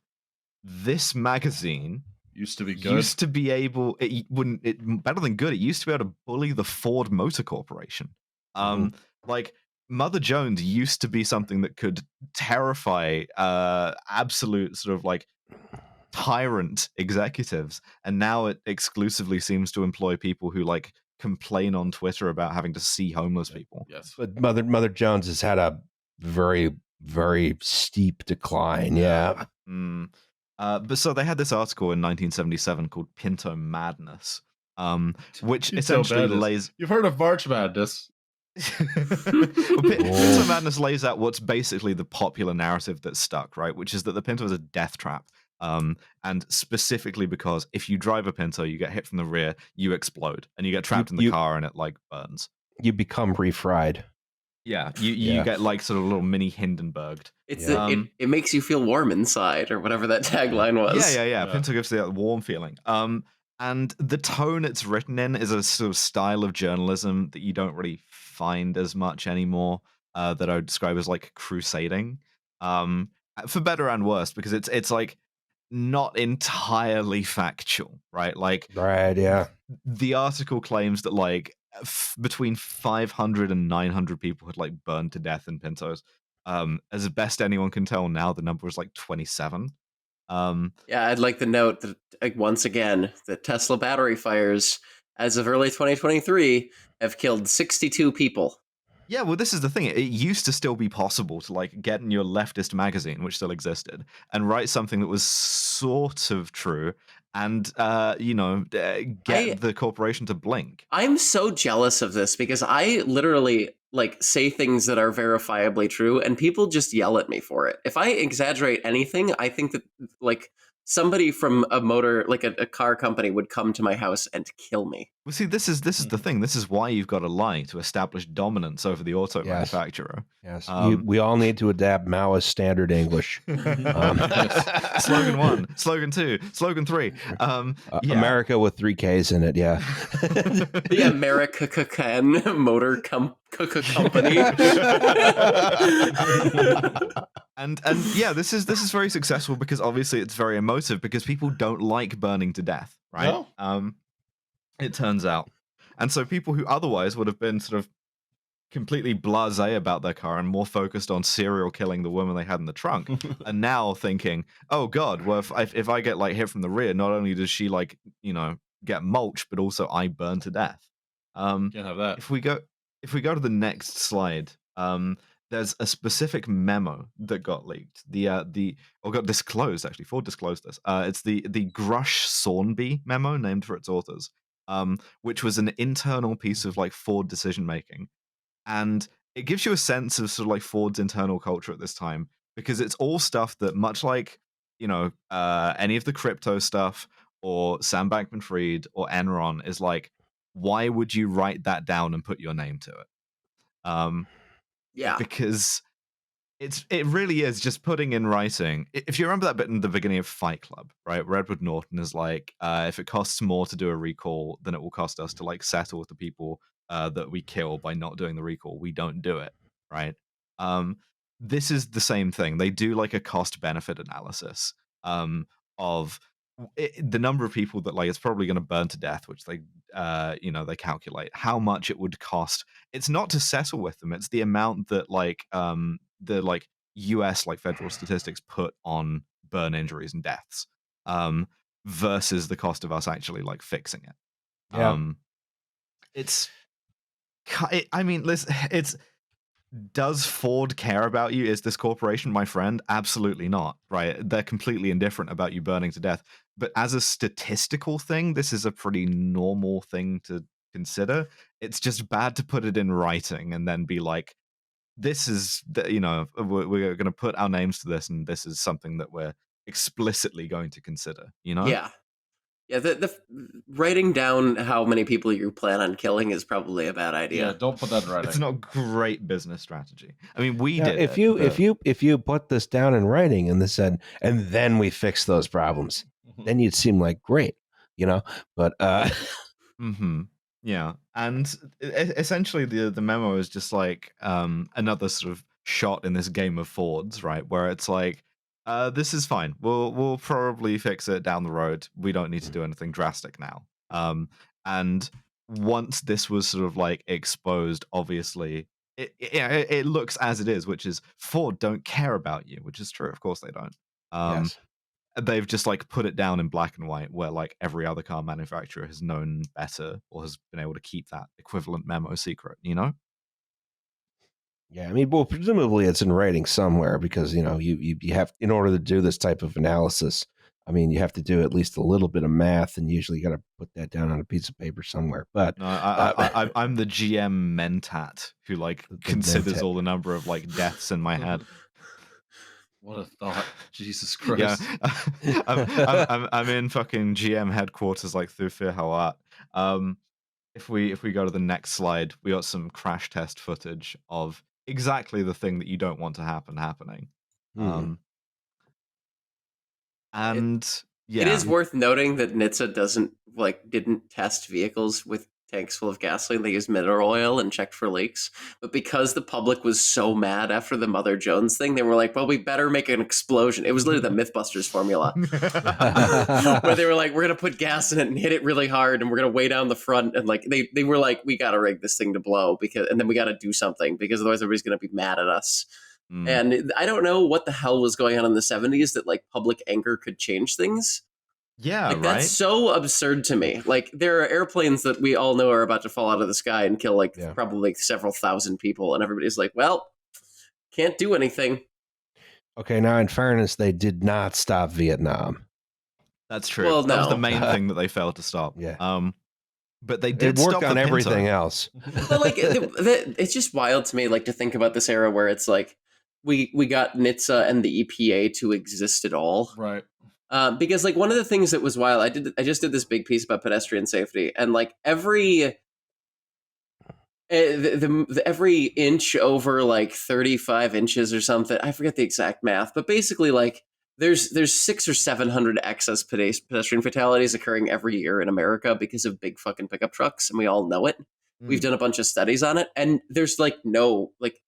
this magazine Used to be good. used to be able, better than good, it used to be able to bully the Ford Motor Corporation. Like Mother Jones used to be something that could terrify absolute sort of like tyrant executives, and now it exclusively seems to employ people who like complain on Twitter about having to see homeless people. Yes. But Mother Jones has had a very, very steep decline. Yeah. But so they had this article in 1977 called Pinto Madness, which Pinto essentially Madness. You've heard of March Madness. Pinto Madness lays out what's basically the popular narrative that's stuck, right? Which is that the Pinto is a death trap. And specifically because if you drive a Pinto, you get hit from the rear, you explode, and you get trapped in the car, and it like burns. You become refried. Yeah, you get like sort of a little mini Hindenburged. It's it makes you feel warm inside, or whatever that tagline was. Yeah. Pinto gives that warm feeling. And the tone it's written in is a sort of style of journalism that you don't really find as much anymore. That I would describe as like crusading, for better and worse, because it's like not entirely factual, right? Like, right, yeah. The article claims that like between 500 and 900 people had like burned to death in Pintos. As best anyone can tell now, the number is like 27. Yeah, I'd like to note that once again, the Tesla battery fires as of early 2023 have killed 62 people. Yeah, well, this is the thing. It used to still be possible to like get in your leftist magazine, which still existed, and write something that was sort of true, and get the corporation to blink. I'm so jealous of this because I literally like say things that are verifiably true, and people just yell at me for it. If I exaggerate anything, I think that like somebody from a motor, like a car company, would come to my house and kill me. Well, see, this is the thing. This is why you've got to lie to establish dominance over the auto Yes. manufacturer. Yes, Um, we all need to adapt Maoist standard English. Slogan 1, slogan 2, slogan 3. Yeah. America with 3 Ks in it. Yeah. The America Motor Company. and yeah, this is very successful because obviously it's very emotive because people don't like burning to death, right? No? It turns out. And so people who otherwise would have been sort of completely blasé about their car and more focused on serial killing the woman they had in the trunk are now thinking, oh god, well if I get like hit from the rear, not only does she like, get mulched, but also I burn to death. Can't have that. If we go to the next slide, there's a specific memo that got leaked. Or got disclosed, actually. Ford disclosed this. It's the Grush-Sawnby memo, named for its authors, which was an internal piece of like Ford decision making. And it gives you a sense of sort of like Ford's internal culture at this time, because it's all stuff that, much like, any of the crypto stuff or Sam Bankman-Fried or Enron, is like, why would you write that down and put your name to it? Yeah. Because it really is just putting in writing. If you remember that bit in the beginning of Fight Club, right, where Edward Norton is like, if it costs more to do a recall than it will cost us to like settle with the people that we kill by not doing the recall, we don't do it, right? This is the same thing. They do like a cost benefit analysis of the number of people that like it's probably going to burn to death, which they they calculate how much it would cost. It's not to settle with them, it's the amount that like the like US like federal statistics put on burn injuries and deaths versus the cost of us actually like fixing it. Yeah. It's does Ford care about you? Is this corporation my friend? Absolutely not, right? They're completely indifferent about you burning to death. But as a statistical thing, this is a pretty normal thing to consider. It's just bad to put it in writing and then be like, this is, we're going to put our names to this, and this is something that we're explicitly going to consider, Yeah. Yeah, the writing down how many people you plan on killing is probably a bad idea. Yeah, don't put that in writing. It's not great business strategy. I mean, we Now, did if it, if you put this down in writing and they said, and then we fix those problems, then you'd seem like great, But yeah, and essentially the memo is just like another sort of shot in this game of Fords, right? Where it's like, this is fine. We'll probably fix it down the road. We don't need to do anything drastic now. And once this was sort of like exposed, obviously it looks as it is, which is Ford don't care about you, which is true. Of course they don't. yes. They've just like put it down in black and white, where like every other car manufacturer has known better or has been able to keep that equivalent memo secret, Yeah, I mean, well, presumably it's in writing somewhere because you have, in order to do this type of analysis, I mean, you have to do at least a little bit of math, and usually you got to put that down on a piece of paper somewhere. But No, I'm the GM mentat who like considers mentat. all the number of like deaths in my head. What a thought. Jesus Christ. Yeah, I'm in fucking GM headquarters like through Fear Hawat. If we go to the next slide, we got some crash test footage of exactly the thing that you don't want to happen happening. And yeah, It is worth noting that NHTSA didn't test vehicles with tanks full of gasoline. They used mineral oil and checked for leaks. But because the public was so mad after the Mother Jones thing, they were like, well, we better make an explosion. It was literally the Mythbusters formula. Where they were like, we're going to put gas in it and hit it really hard, and we're going to weigh down the front. And like they were like, we got to rig this thing to blow, and then we got to do something, because otherwise everybody's going to be mad at us. And I don't know what the hell was going on in the 70s that like public anger could change things. Yeah, like, right. That's so absurd to me. Like, there are airplanes that we all know are about to fall out of the sky and kill probably several thousand people, and everybody's like, well, can't do anything. Okay, now in fairness, they did not stop Vietnam. That's true. Well, that was no. the main thing that they failed to stop. Yeah. But they did work stop on the everything Pinto. else. But like, it's just wild to me, like, to think about this era where it's like we got NHTSA and the EPA to exist at all. Right. Because like one of the things that was wild, I just did this big piece about pedestrian safety, and like every every inch over like 35 inches or something, I forget the exact math, but basically like there's 600 or 700 excess pedestrian fatalities occurring every year in America because of big fucking pickup trucks, and we all know it. We've done a bunch of studies on it, and there's like no, like,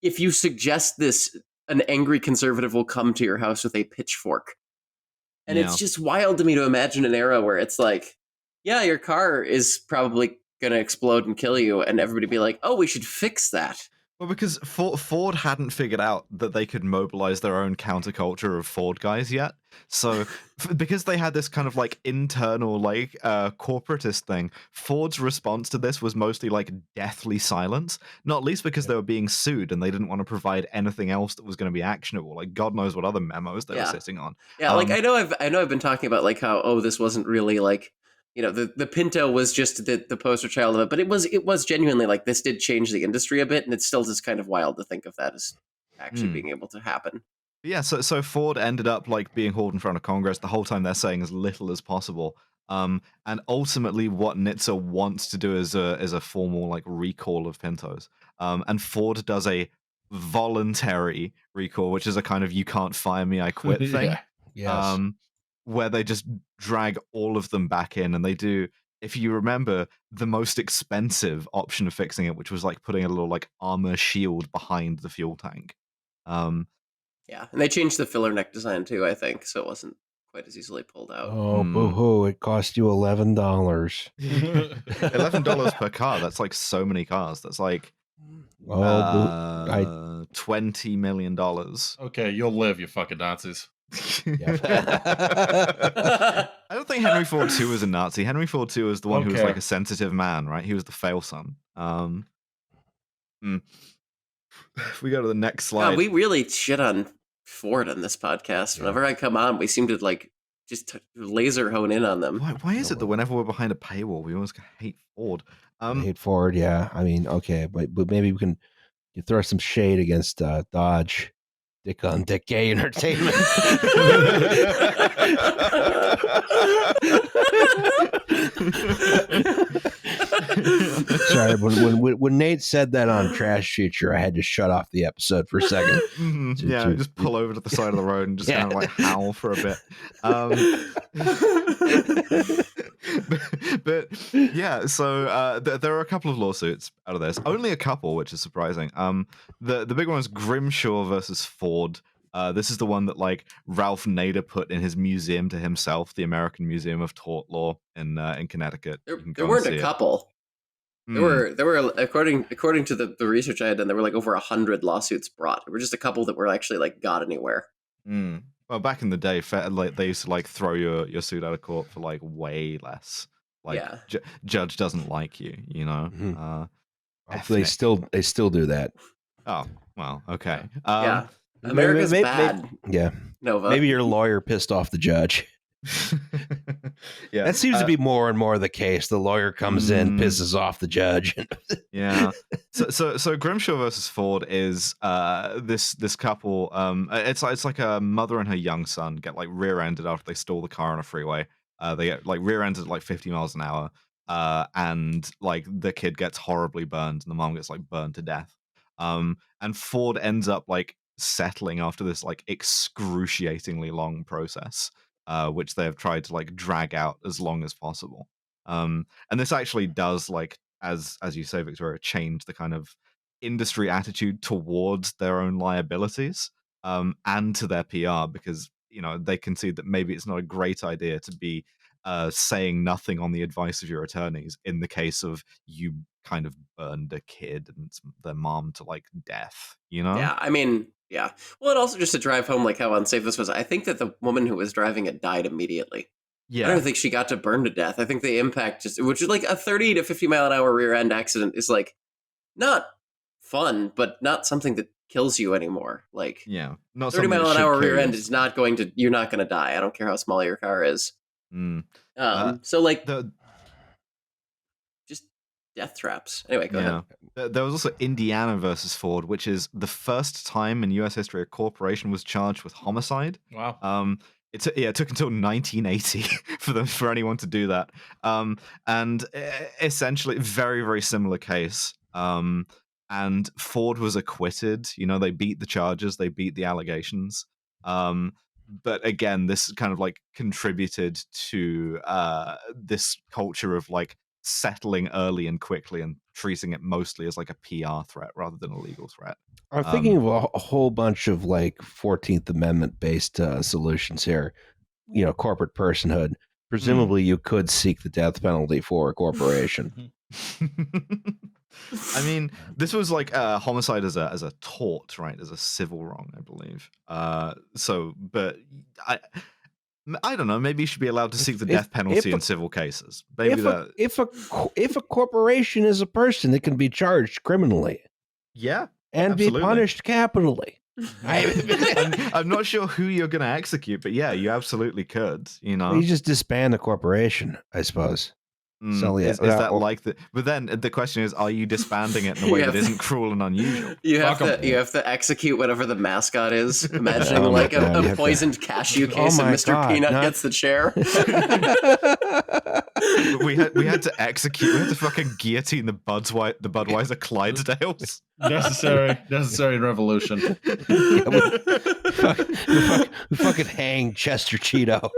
if you suggest this, an angry conservative will come to your house with a pitchfork. And it's just wild to me to imagine an era where it's like, yeah, your car is probably going to explode and kill you, and everybody be like, oh, we should fix that. Well, because Ford hadn't figured out that they could mobilize their own counterculture of Ford guys yet. So, because they had this kind of like internal, like corporatist thing, Ford's response to this was mostly like deathly silence. Not least because they were being sued and they didn't want to provide anything else that was going to be actionable. Like God knows what other memos they were sitting on. Yeah, like I know I've been talking about like how this wasn't really like, you know, the Pinto was just the poster child of it, but it was genuinely like this did change the industry a bit, and it's still just kind of wild to think of that as actually being able to happen. Yeah, so Ford ended up like being hauled in front of Congress. The whole time they're saying as little as possible. And ultimately, what NHTSA wants to do is a formal like recall of Pintos. And Ford does a voluntary recall, which is a kind of "you can't fire me, I quit" thing. Yes. Where they just drag all of them back in, and they do, if you remember, the most expensive option of fixing it, which was like putting a little like armor shield behind the fuel tank. Yeah, and they changed the filler neck design too, I think, so it wasn't quite as easily pulled out. Oh, boo-hoo, it cost you $11. $11 per car. That's like so many cars. That's like $20 million. Okay, you'll live, you fucking Nazis. I don't think Henry Ford II was a Nazi. Henry Ford II was the one who was like a sensitive man, right? He was the fail son. We go to the next slide. God, we really shit on Ford on this podcast. Whenever I come on, we seem to like just laser hone in on them. Why is it that whenever we're behind a paywall, we always hate Ford? I hate Ford, yeah. I mean, okay, but maybe we can throw some shade against Dodge. Dick on Dick Gay Entertainment. Sorry, when Nate said that on Trash Future, I had to shut off the episode for a second. Just pull over to the side of the road and just kind of like howl for a bit. But yeah, so there are a couple of lawsuits out of this. Only a couple, which is surprising. The big one is Grimshaw versus Ford. This is the one that like Ralph Nader put in his museum to himself, the American Museum of Tort Law in Connecticut. There weren't a couple. There were according to the research I had done, there were like over 100 lawsuits brought. There were just a couple that were actually like got anywhere. Well, back in the day, like they used to like throw your suit out of court for like way less. Like judge doesn't like you, you know. They still do that. Oh well, okay. Yeah, America's bad. Yeah, Nova. Maybe your lawyer pissed off the judge. Yeah, that seems to be more and more the case. The lawyer comes in, pisses off the judge. Yeah. So Grimshaw versus Ford is this couple. It's like a mother and her young son get like rear-ended after they stall the car on a freeway. They get like rear-ended at like 50 miles an hour, and like the kid gets horribly burned, and the mom gets like burned to death. And Ford ends up like settling after this like excruciatingly long process. Which they have tried to like drag out as long as possible. And this actually does, like, as you say, Victoria, change the kind of industry attitude towards their own liabilities and to their PR, because, you know, they concede that maybe it's not a great idea to be saying nothing on the advice of your attorneys in the case of you kind of burned a kid and their mom to like death, you know? Yeah, I mean, yeah. Well, and also just to drive home like how unsafe this was, I think that the woman who was driving it died immediately. Yeah. I don't think she got to burn to death. I think the impact just, which is like a 30 to 50 mile an hour rear end accident is like not fun, but not something that kills you anymore. Like, yeah, not 30 mile an hour rear end is not going to, you're not going to die. I don't care how small your car is. So like just death traps. Anyway, go ahead. There was also Indiana versus Ford, which is the first time in U.S. history a corporation was charged with homicide. Wow. it took until 1980 for anyone to do that. And essentially, very, very similar case. And Ford was acquitted. They beat the charges, they beat the allegations. But again, this kind of like contributed to this culture of like settling early and quickly and treating it mostly as like a PR threat rather than a legal threat. I'm thinking of a whole bunch of like 14th Amendment based solutions here. Corporate personhood. Presumably, you could seek the death penalty for a corporation. I mean, this was like homicide as a tort, right? As a civil wrong, I believe. But I don't know. Maybe you should be allowed to seek the death penalty in civil cases. Maybe if a corporation is a person, it can be charged criminally. Yeah, and absolutely. be punished capitally. I'm not sure who you're going to execute, but yeah, you absolutely could. You just disband a corporation, I suppose. So yeah, is that like the? But then the question is, are you disbanding it in a way that isn't cruel and unusual? You have to execute whatever the mascot is. Imagining like a poisoned cashew case, and Mr. Peanut gets the chair. we had to execute. We had to fucking guillotine the Budweiser Clydesdales. Necessary revolution. We fucking hang Chester Cheeto.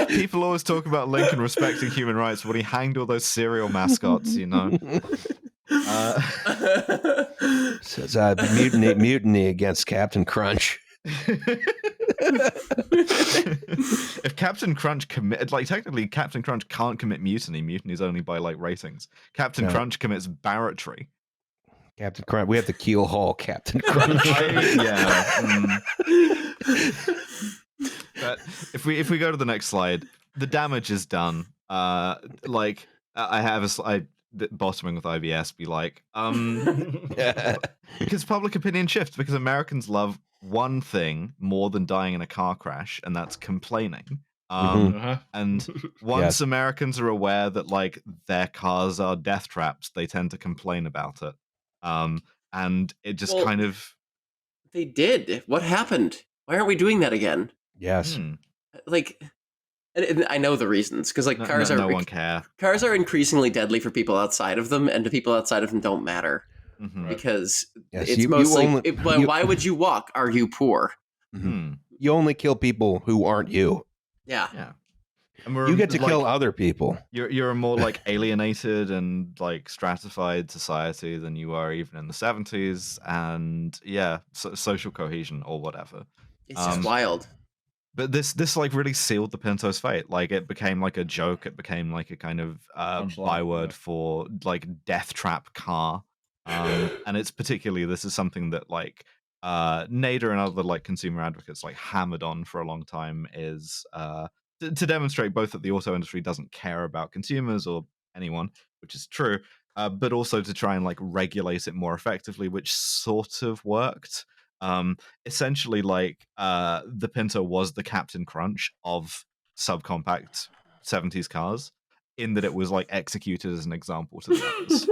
People always talk about Lincoln respecting human rights when he hanged all those cereal mascots. Says mutiny against Captain Crunch. If Captain Crunch technically Captain Crunch can't commit mutiny. Mutiny is only by like ratings. Captain Crunch commits barratry. Captain Crunch. We have to keel haul Captain Crunch. But if we go to the next slide, the damage is done. I have a slide bottoming with IBS. Be like, because public opinion shifts because Americans love one thing more than dying in a car crash, and that's complaining. And once Americans are aware that like their cars are death traps, they tend to complain about it. And it just kind of. They did. What happened? Why aren't we doing that again? Yes. Like, and I know the reasons because like cars no one care. Cars are increasingly deadly for people outside of them, and the people outside of them don't matter because it's mostly. Why would you walk? Are you poor? You only kill people who aren't you. Yeah. And you get to kill other people. You're a more like alienated and like stratified society than you are even in the 70s, and social cohesion or whatever. It's just wild. But this like really sealed the Pinto's fate. Like it became like a joke. It became like a kind of byword for like death trap car. And it's particularly this is something that like Nader and other like consumer advocates like hammered on for a long time is to demonstrate both that the auto industry doesn't care about consumers or anyone, which is true, but also to try and like regulate it more effectively, which sort of worked. Essentially, like the Pinto was the Captain Crunch of subcompact 70s cars, in that it was like executed as an example to the others.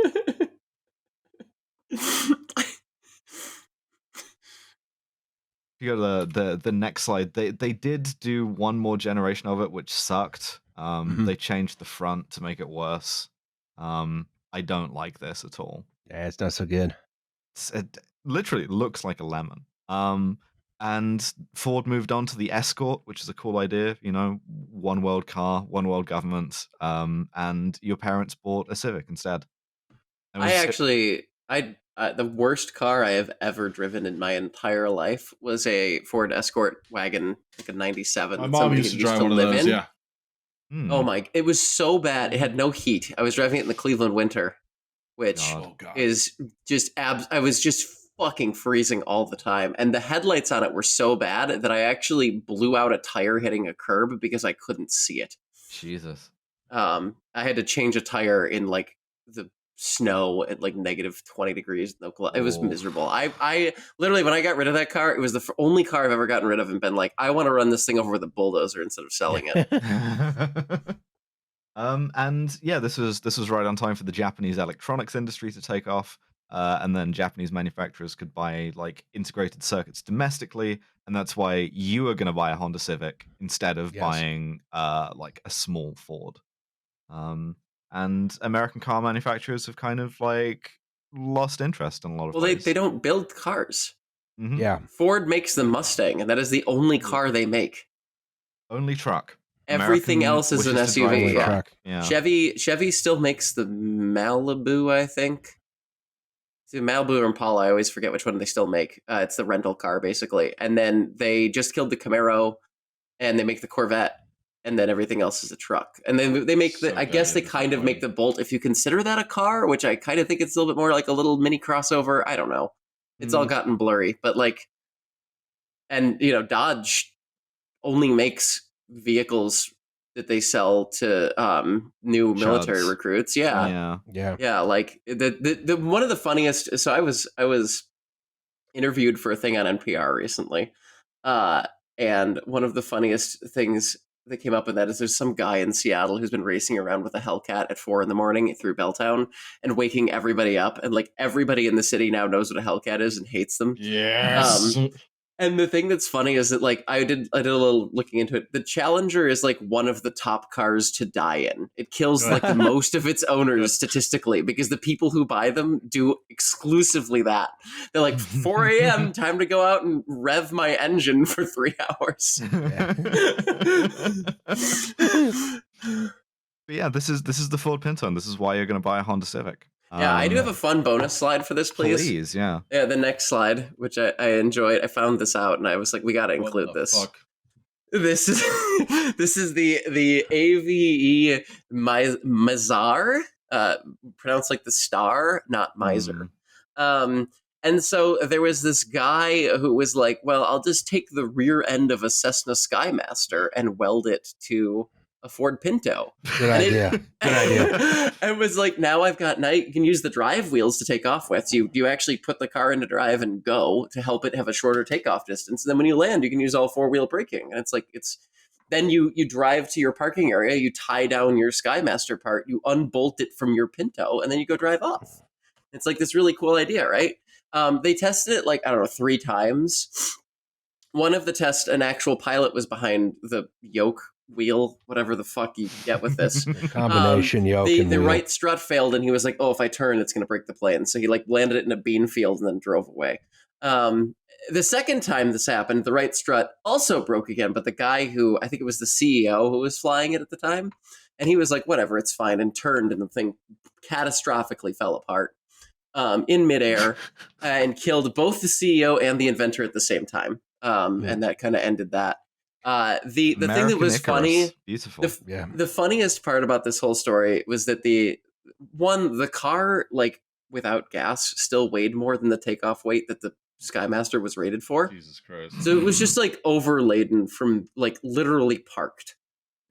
If you go to the next slide, they did do one more generation of it, which sucked. They changed the front to make it worse. I don't like this at all. Yeah, it's not so good. It literally looks like a lemon. And Ford moved on to the Escort, which is a cool idea. One world car, one world government. And your parents bought a Civic instead. The worst car I have ever driven in my entire life was a Ford Escort wagon, like a 97. My mom used to drive one of those, yeah. Oh my, it was so bad. It had no heat. I was driving it in the Cleveland winter, which is just I was just fucking freezing all the time. And the headlights on it were so bad that I actually blew out a tire hitting a curb because I couldn't see it. Jesus. I had to change a tire in like the snow at like negative 20 degrees. It was miserable. I literally, when I got rid of that car, it was the only car I've ever gotten rid of and been like, I want to run this thing over with a bulldozer instead of selling it. And yeah, this was right on time for the Japanese electronics industry to take off. and then Japanese manufacturers could buy like integrated circuits domestically, and that's why you are going to buy a Honda Civic instead of buying like a small Ford. And American car manufacturers have kind of like lost interest in a lot of ways. They don't build cars. Mhm. Yeah. Ford makes the Mustang, and that is the only car they make. Only truck. Everything American else is an wishes to drive SUV. a Yeah. truck. Yeah. Chevy still makes the Malibu, I think. The Malibu or Impala, I always forget which one they still make. It's the rental car, basically. And then they just killed the Camaro, and they make the Corvette, and then everything else is a truck. And then they make I guess they kind of make the Bolt, if you consider that a car, which I kind of think it's a little bit more like a little mini crossover. I don't know. It's all gotten blurry, but like, and Dodge only makes vehicles that they sell to new military recruits. Yeah. Like the one of the funniest. So I was interviewed for a thing on NPR recently, and one of the funniest things that came up in that is there's some guy in Seattle who's been racing around with a Hellcat at 4 a.m. through Belltown and waking everybody up, and like everybody in the city now knows what a Hellcat is and hates them. Yes. And the thing that's funny is that like I did a little looking into it. The Challenger is like one of the top cars to die in. It kills like the most of its owners statistically because the people who buy them do exclusively that. They're like 4 a.m. time to go out and rev my engine for 3 hours. But yeah, this is the Ford Pinto, and this is why you're going to buy a Honda Civic. Yeah, I do have a fun bonus slide for this, please. Please, yeah. Yeah, the next slide, which I enjoyed. I found this out, and I was like, we got to include this. Fuck? This is the AVE Mazar, pronounced like the star, not miser. And so there was this guy who was like, well, I'll just take the rear end of a Cessna Skymaster and weld it to a Ford Pinto. Good idea. Good idea. And was like, now you can use the drive wheels to take off with. So you actually put the car into drive and go to help it have a shorter takeoff distance. And then when you land, you can use all 4-wheel braking. And then you drive to your parking area, you tie down your Skymaster part, you unbolt it from your Pinto, and then you go drive off. It's like this really cool idea, right? They tested it 3 times. One of the tests, an actual pilot was behind the yoke wheel, whatever the fuck you get with this. Combination yoke and the wheel. right strut failed, and he was like, oh, if I turn, it's going to break the plane. So he landed it in a bean field and then drove away. The second time this happened, the right strut also broke again, but the guy who, I think it was the CEO who was flying it at the time, and he was like, whatever, it's fine, and turned, and the thing catastrophically fell apart in midair and killed both the CEO and the inventor at the same time. And that kind of ended that. The thing that was funny, beautiful. The funniest part about this whole story was that the car, without gas, still weighed more than the takeoff weight that the Skymaster was rated for. Jesus Christ. So it was just overladen from literally parked.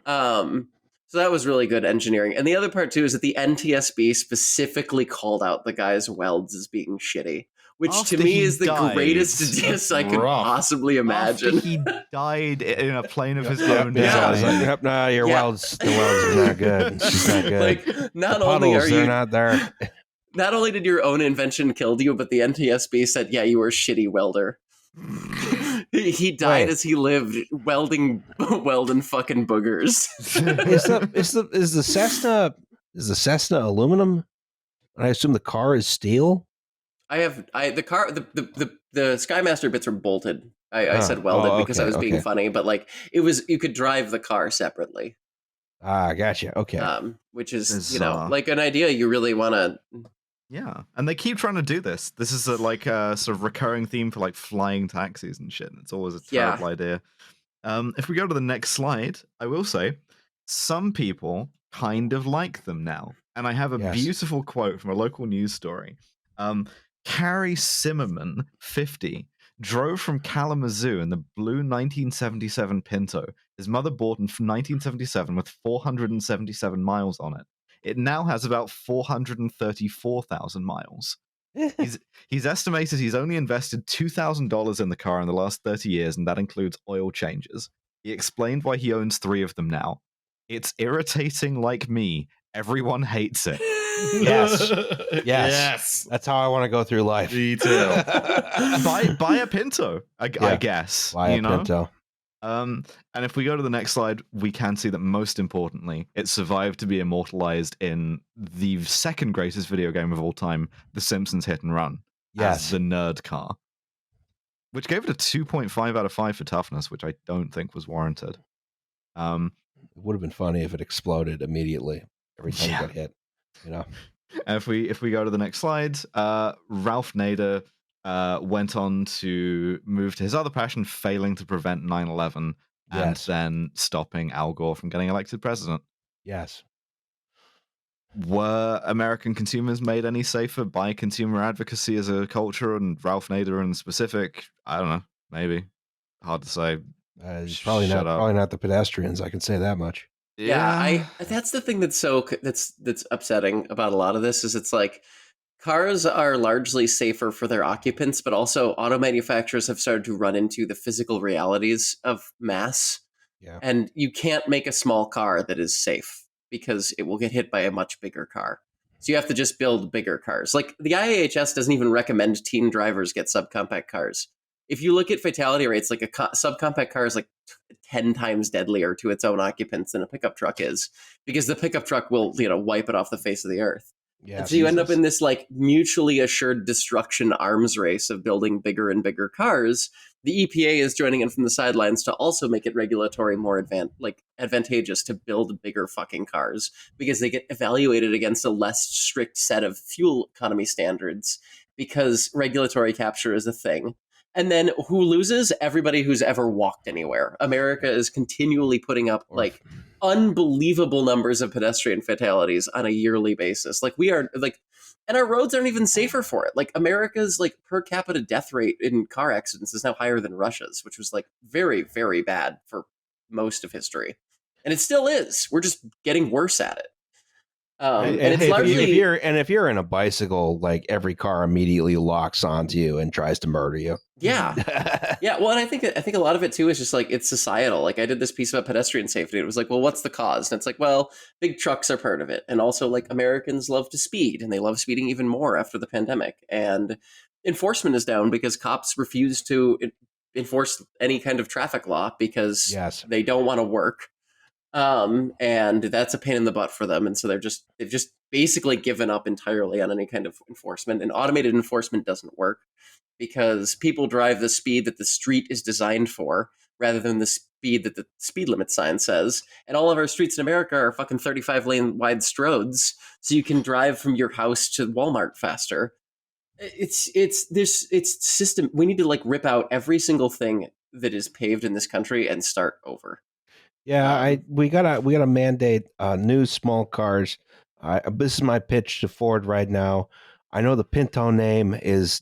So that was really good engineering. And the other part too is that the NTSB specifically called out the guy's welds as being shitty, which After to me he is the died. greatest diss I could possibly imagine. After he died in a plane of his own Yeah, I was design. like, yep, no, your welds, the welds are not good. It's not good. Not the only puddles, are they're you not there. Not only did your own invention kill you, but the NTSB said, yeah, you were a shitty welder. He died as he lived, welding fucking boogers. Is the Cessna aluminum? And I assume the car is steel. The Skymaster bits are bolted. I said welded because I was being funny, but you could drive the car separately. Ah, gotcha. Okay. Which is an idea you really want to. Yeah, and they keep trying to do this. This is a sort of recurring theme for flying taxis and shit. It's always a terrible idea. If we go to the next slide, I will say some people kind of like them now. And I have a beautiful quote from a local news story. Carrie Simmerman, 50, drove from Kalamazoo in the blue 1977 Pinto. His mother bought in 1977 with 477 miles on it. It now has about 434,000 miles. He's estimated he's only invested $2,000 in the car in the last 30 years, and that includes oil changes. He explained why he owns 3 of them now. It's irritating like me. Everyone hates it. Yes. Yes. Yes. That's how I want to go through life. Me too. buy a Pinto, I Yeah. guess. Buy a Pinto. And if we go to the next slide, we can see that most importantly, it survived to be immortalized in the second greatest video game of all time, The Simpsons Hit and Run, as the nerd car, which gave it a 2.5 out of 5 for toughness, which I don't think was warranted. It would have been funny if it exploded immediately every time it got hit. You know. And if we go to the next slide, Ralph Nader went on to move to his other passion, failing to prevent 9/11, and then stopping Al Gore from getting elected president. Yes. Were American consumers made any safer by consumer advocacy as a culture, and Ralph Nader in specific? I don't know. Maybe. Hard to say. Probably not the pedestrians. I can say that much. Yeah, that's the thing that's that's upsetting about a lot of this is it's like cars are largely safer for their occupants, but also auto manufacturers have started to run into the physical realities of mass. Yeah. And you can't make a small car that is safe because it will get hit by a much bigger car. So you have to just build bigger cars. Like the IAHS doesn't even recommend teen drivers get subcompact cars. If you look at fatality rates, like a subcompact car is like 10 times deadlier to its own occupants than a pickup truck is, because the pickup truck will, wipe it off the face of the earth. Yeah, and so you end up in this like mutually assured destruction arms race of building bigger and bigger cars. The EPA is joining in from the sidelines to also make it regulatory more advantageous to build bigger fucking cars because they get evaluated against a less strict set of fuel economy standards because regulatory capture is a thing. And then who loses? Everybody who's ever walked anywhere. America is continually putting up unbelievable numbers of pedestrian fatalities on a yearly basis. Like we are and our roads aren't even safer for it. Like America's per capita death rate in car accidents is now higher than Russia's, which was very, very bad for most of history. And it still is. We're just getting worse at it. And it's largely if you're in a bicycle, like every car immediately locks onto you and tries to murder you. Yeah. Yeah. Well, and I think a lot of it too is just it's societal. Like I did this piece about pedestrian safety. It was well, what's the cause? And it's well, big trucks are part of it. And also Americans love to speed and they love speeding even more after the pandemic. And enforcement is down because cops refuse to enforce any kind of traffic law because they don't want to work. And that's a pain in the butt for them. And so they've just basically given up entirely on any kind of enforcement, and automated enforcement doesn't work because people drive the speed that the street is designed for rather than the speed that the speed limit sign says. And all of our streets in America are fucking 35 lane wide stroads. So you can drive from your house to Walmart faster. It's system. We need to rip out every single thing that is paved in this country and start over. Yeah, we gotta mandate new small cars. This is my pitch to Ford right now. I know the Pinto name is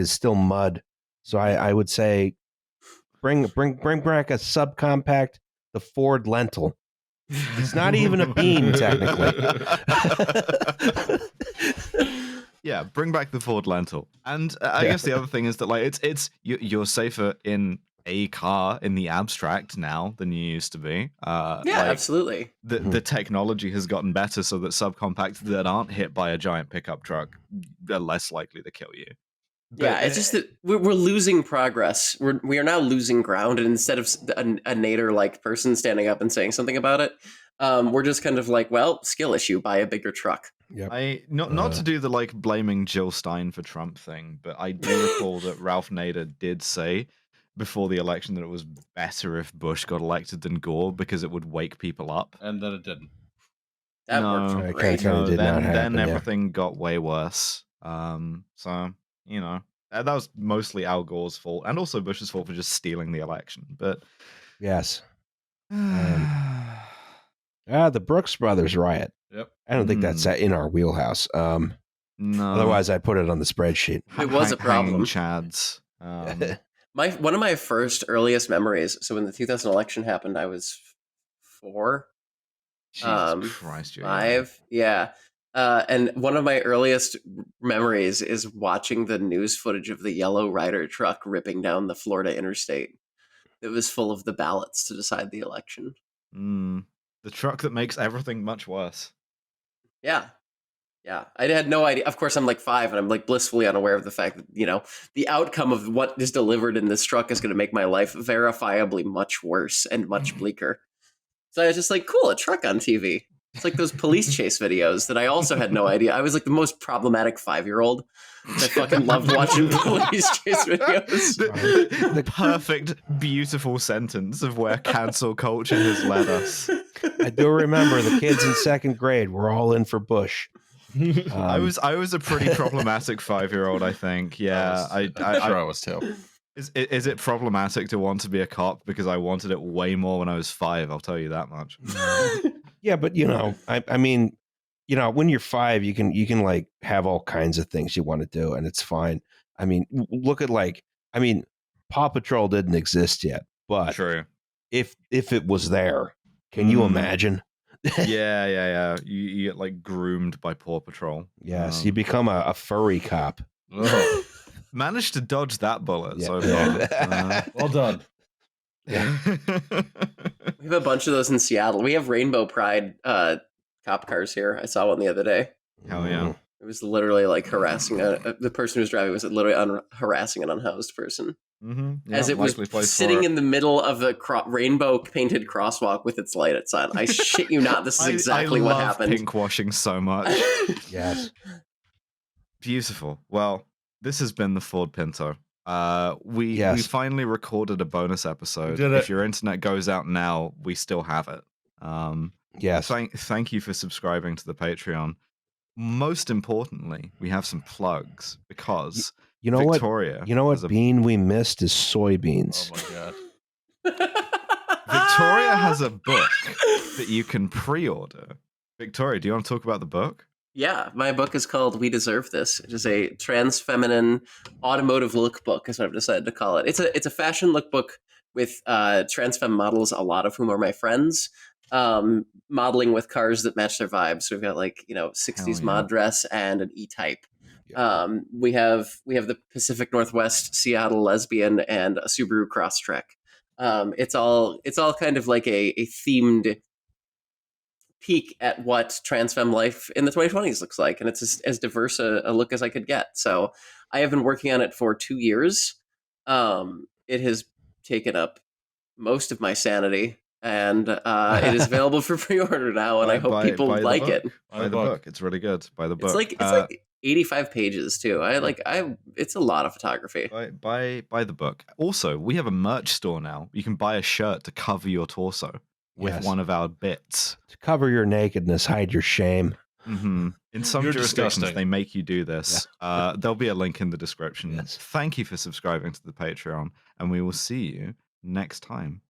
still mud, so I would say bring back a subcompact, the Ford Lentil. It's not even a bean technically. Yeah, bring back the Ford Lentil. And I guess the other thing is that you're safer in a car in the abstract now than you used to be. Absolutely. The technology has gotten better so that subcompacts that aren't hit by a giant pickup truck are less likely to kill you. But, it's just that we're losing progress. We are now losing ground, and instead of a Nader person standing up and saying something about it, we're just kind of skill issue, buy a bigger truck. Yep. Not to do the blaming Jill Stein for Trump thing, but I do recall that Ralph Nader did say before the election that it was better if Bush got elected than Gore because it would wake people up. And then it didn't. That worked great. Then everything got way worse. So, that was mostly Al Gore's fault and also Bush's fault for just stealing the election. But yes. The Brooks Brothers riot. Yep. I don't think that's in our wheelhouse. No. Otherwise, I'd put it on the spreadsheet. It was a problem. Chads. One of my first earliest memories. So when the 2000 election happened, I was 4. Jesus Christ, 5. Yeah. And one of my earliest memories is watching the news footage of the yellow Ryder truck ripping down the Florida interstate. It was full of the ballots to decide the election. The truck that makes everything much worse. Yeah. Yeah, I had no idea. Of course, I'm like 5, and I'm like blissfully unaware of the fact that, the outcome of what is delivered in this truck is going to make my life verifiably much worse and much bleaker. So I was just like, cool, a truck on TV. It's like those police chase videos that I also had no idea. I was like the most problematic 5-year-old. I fucking loved watching police chase videos. The perfect, beautiful sentence of where cancel culture has led us. I do remember the kids in 2nd grade were all in for Bush. I was a pretty problematic 5-year-old, I think. Yeah, I'm sure I was too. Is it problematic to want to be a cop? Because I wanted it way more when I was 5. I'll tell you that much. Yeah, but I mean, when you're 5, you can like have all kinds of things you want to do, and it's fine. I mean, look at Paw Patrol didn't exist yet, but True. if it was there, can you imagine? Yeah. You get like groomed by Paw Patrol. Yes, you become a furry cop. Oh, Managed to dodge that bullet so Yeah. far. well done. We have a bunch of those in Seattle. We have Rainbow Pride cop cars here. I saw one the other day. Hell yeah. It was literally like harassing the person who was driving was literally harassing an unhoused person. Mm-hmm. As it was sitting in the middle of the rainbow painted crosswalk with its lights on. I shit you not, this is exactly what happened. Pinkwashing so much. Yes. Beautiful. Well, this has been the Ford Pinto. We finally recorded a bonus episode. Did it. If your internet goes out now, we still have it. Yes. Thank you for subscribing to the Patreon. Most importantly, we have some plugs because Victoria. You know what bean we missed is soybeans. Oh my god. Victoria has a book that you can pre-order. Victoria, do you want to talk about the book? Yeah, my book is called We Deserve This. It is a trans feminine automotive lookbook, is what I've decided to call it. It's a fashion lookbook with trans femme models, a lot of whom are my friends, modeling with cars that match their vibes. So we've got 60s mod dress and an E-Type. Yeah. We have the Pacific Northwest Seattle lesbian and a Subaru Crosstrek. It's all kind of like a themed peek at what trans femme life in the 2020s looks like, and it's as diverse a look as I could get. So I have been working on it for 2 years. It has taken up most of my sanity, and it is available for pre-order now, and I hope people like it. Buy the book. It's really good. Buy the book. It's like 85 pages too. It's a lot of photography. Buy the book. Also, we have a merch store now. You can buy a shirt to cover your torso with one of our bits. To cover your nakedness, hide your shame. Mm-hmm. In some jurisdictions, disgusting. they make you do this. Yeah. There'll be a link in the description. Yes. Thank you for subscribing to the Patreon, and we will see you next time.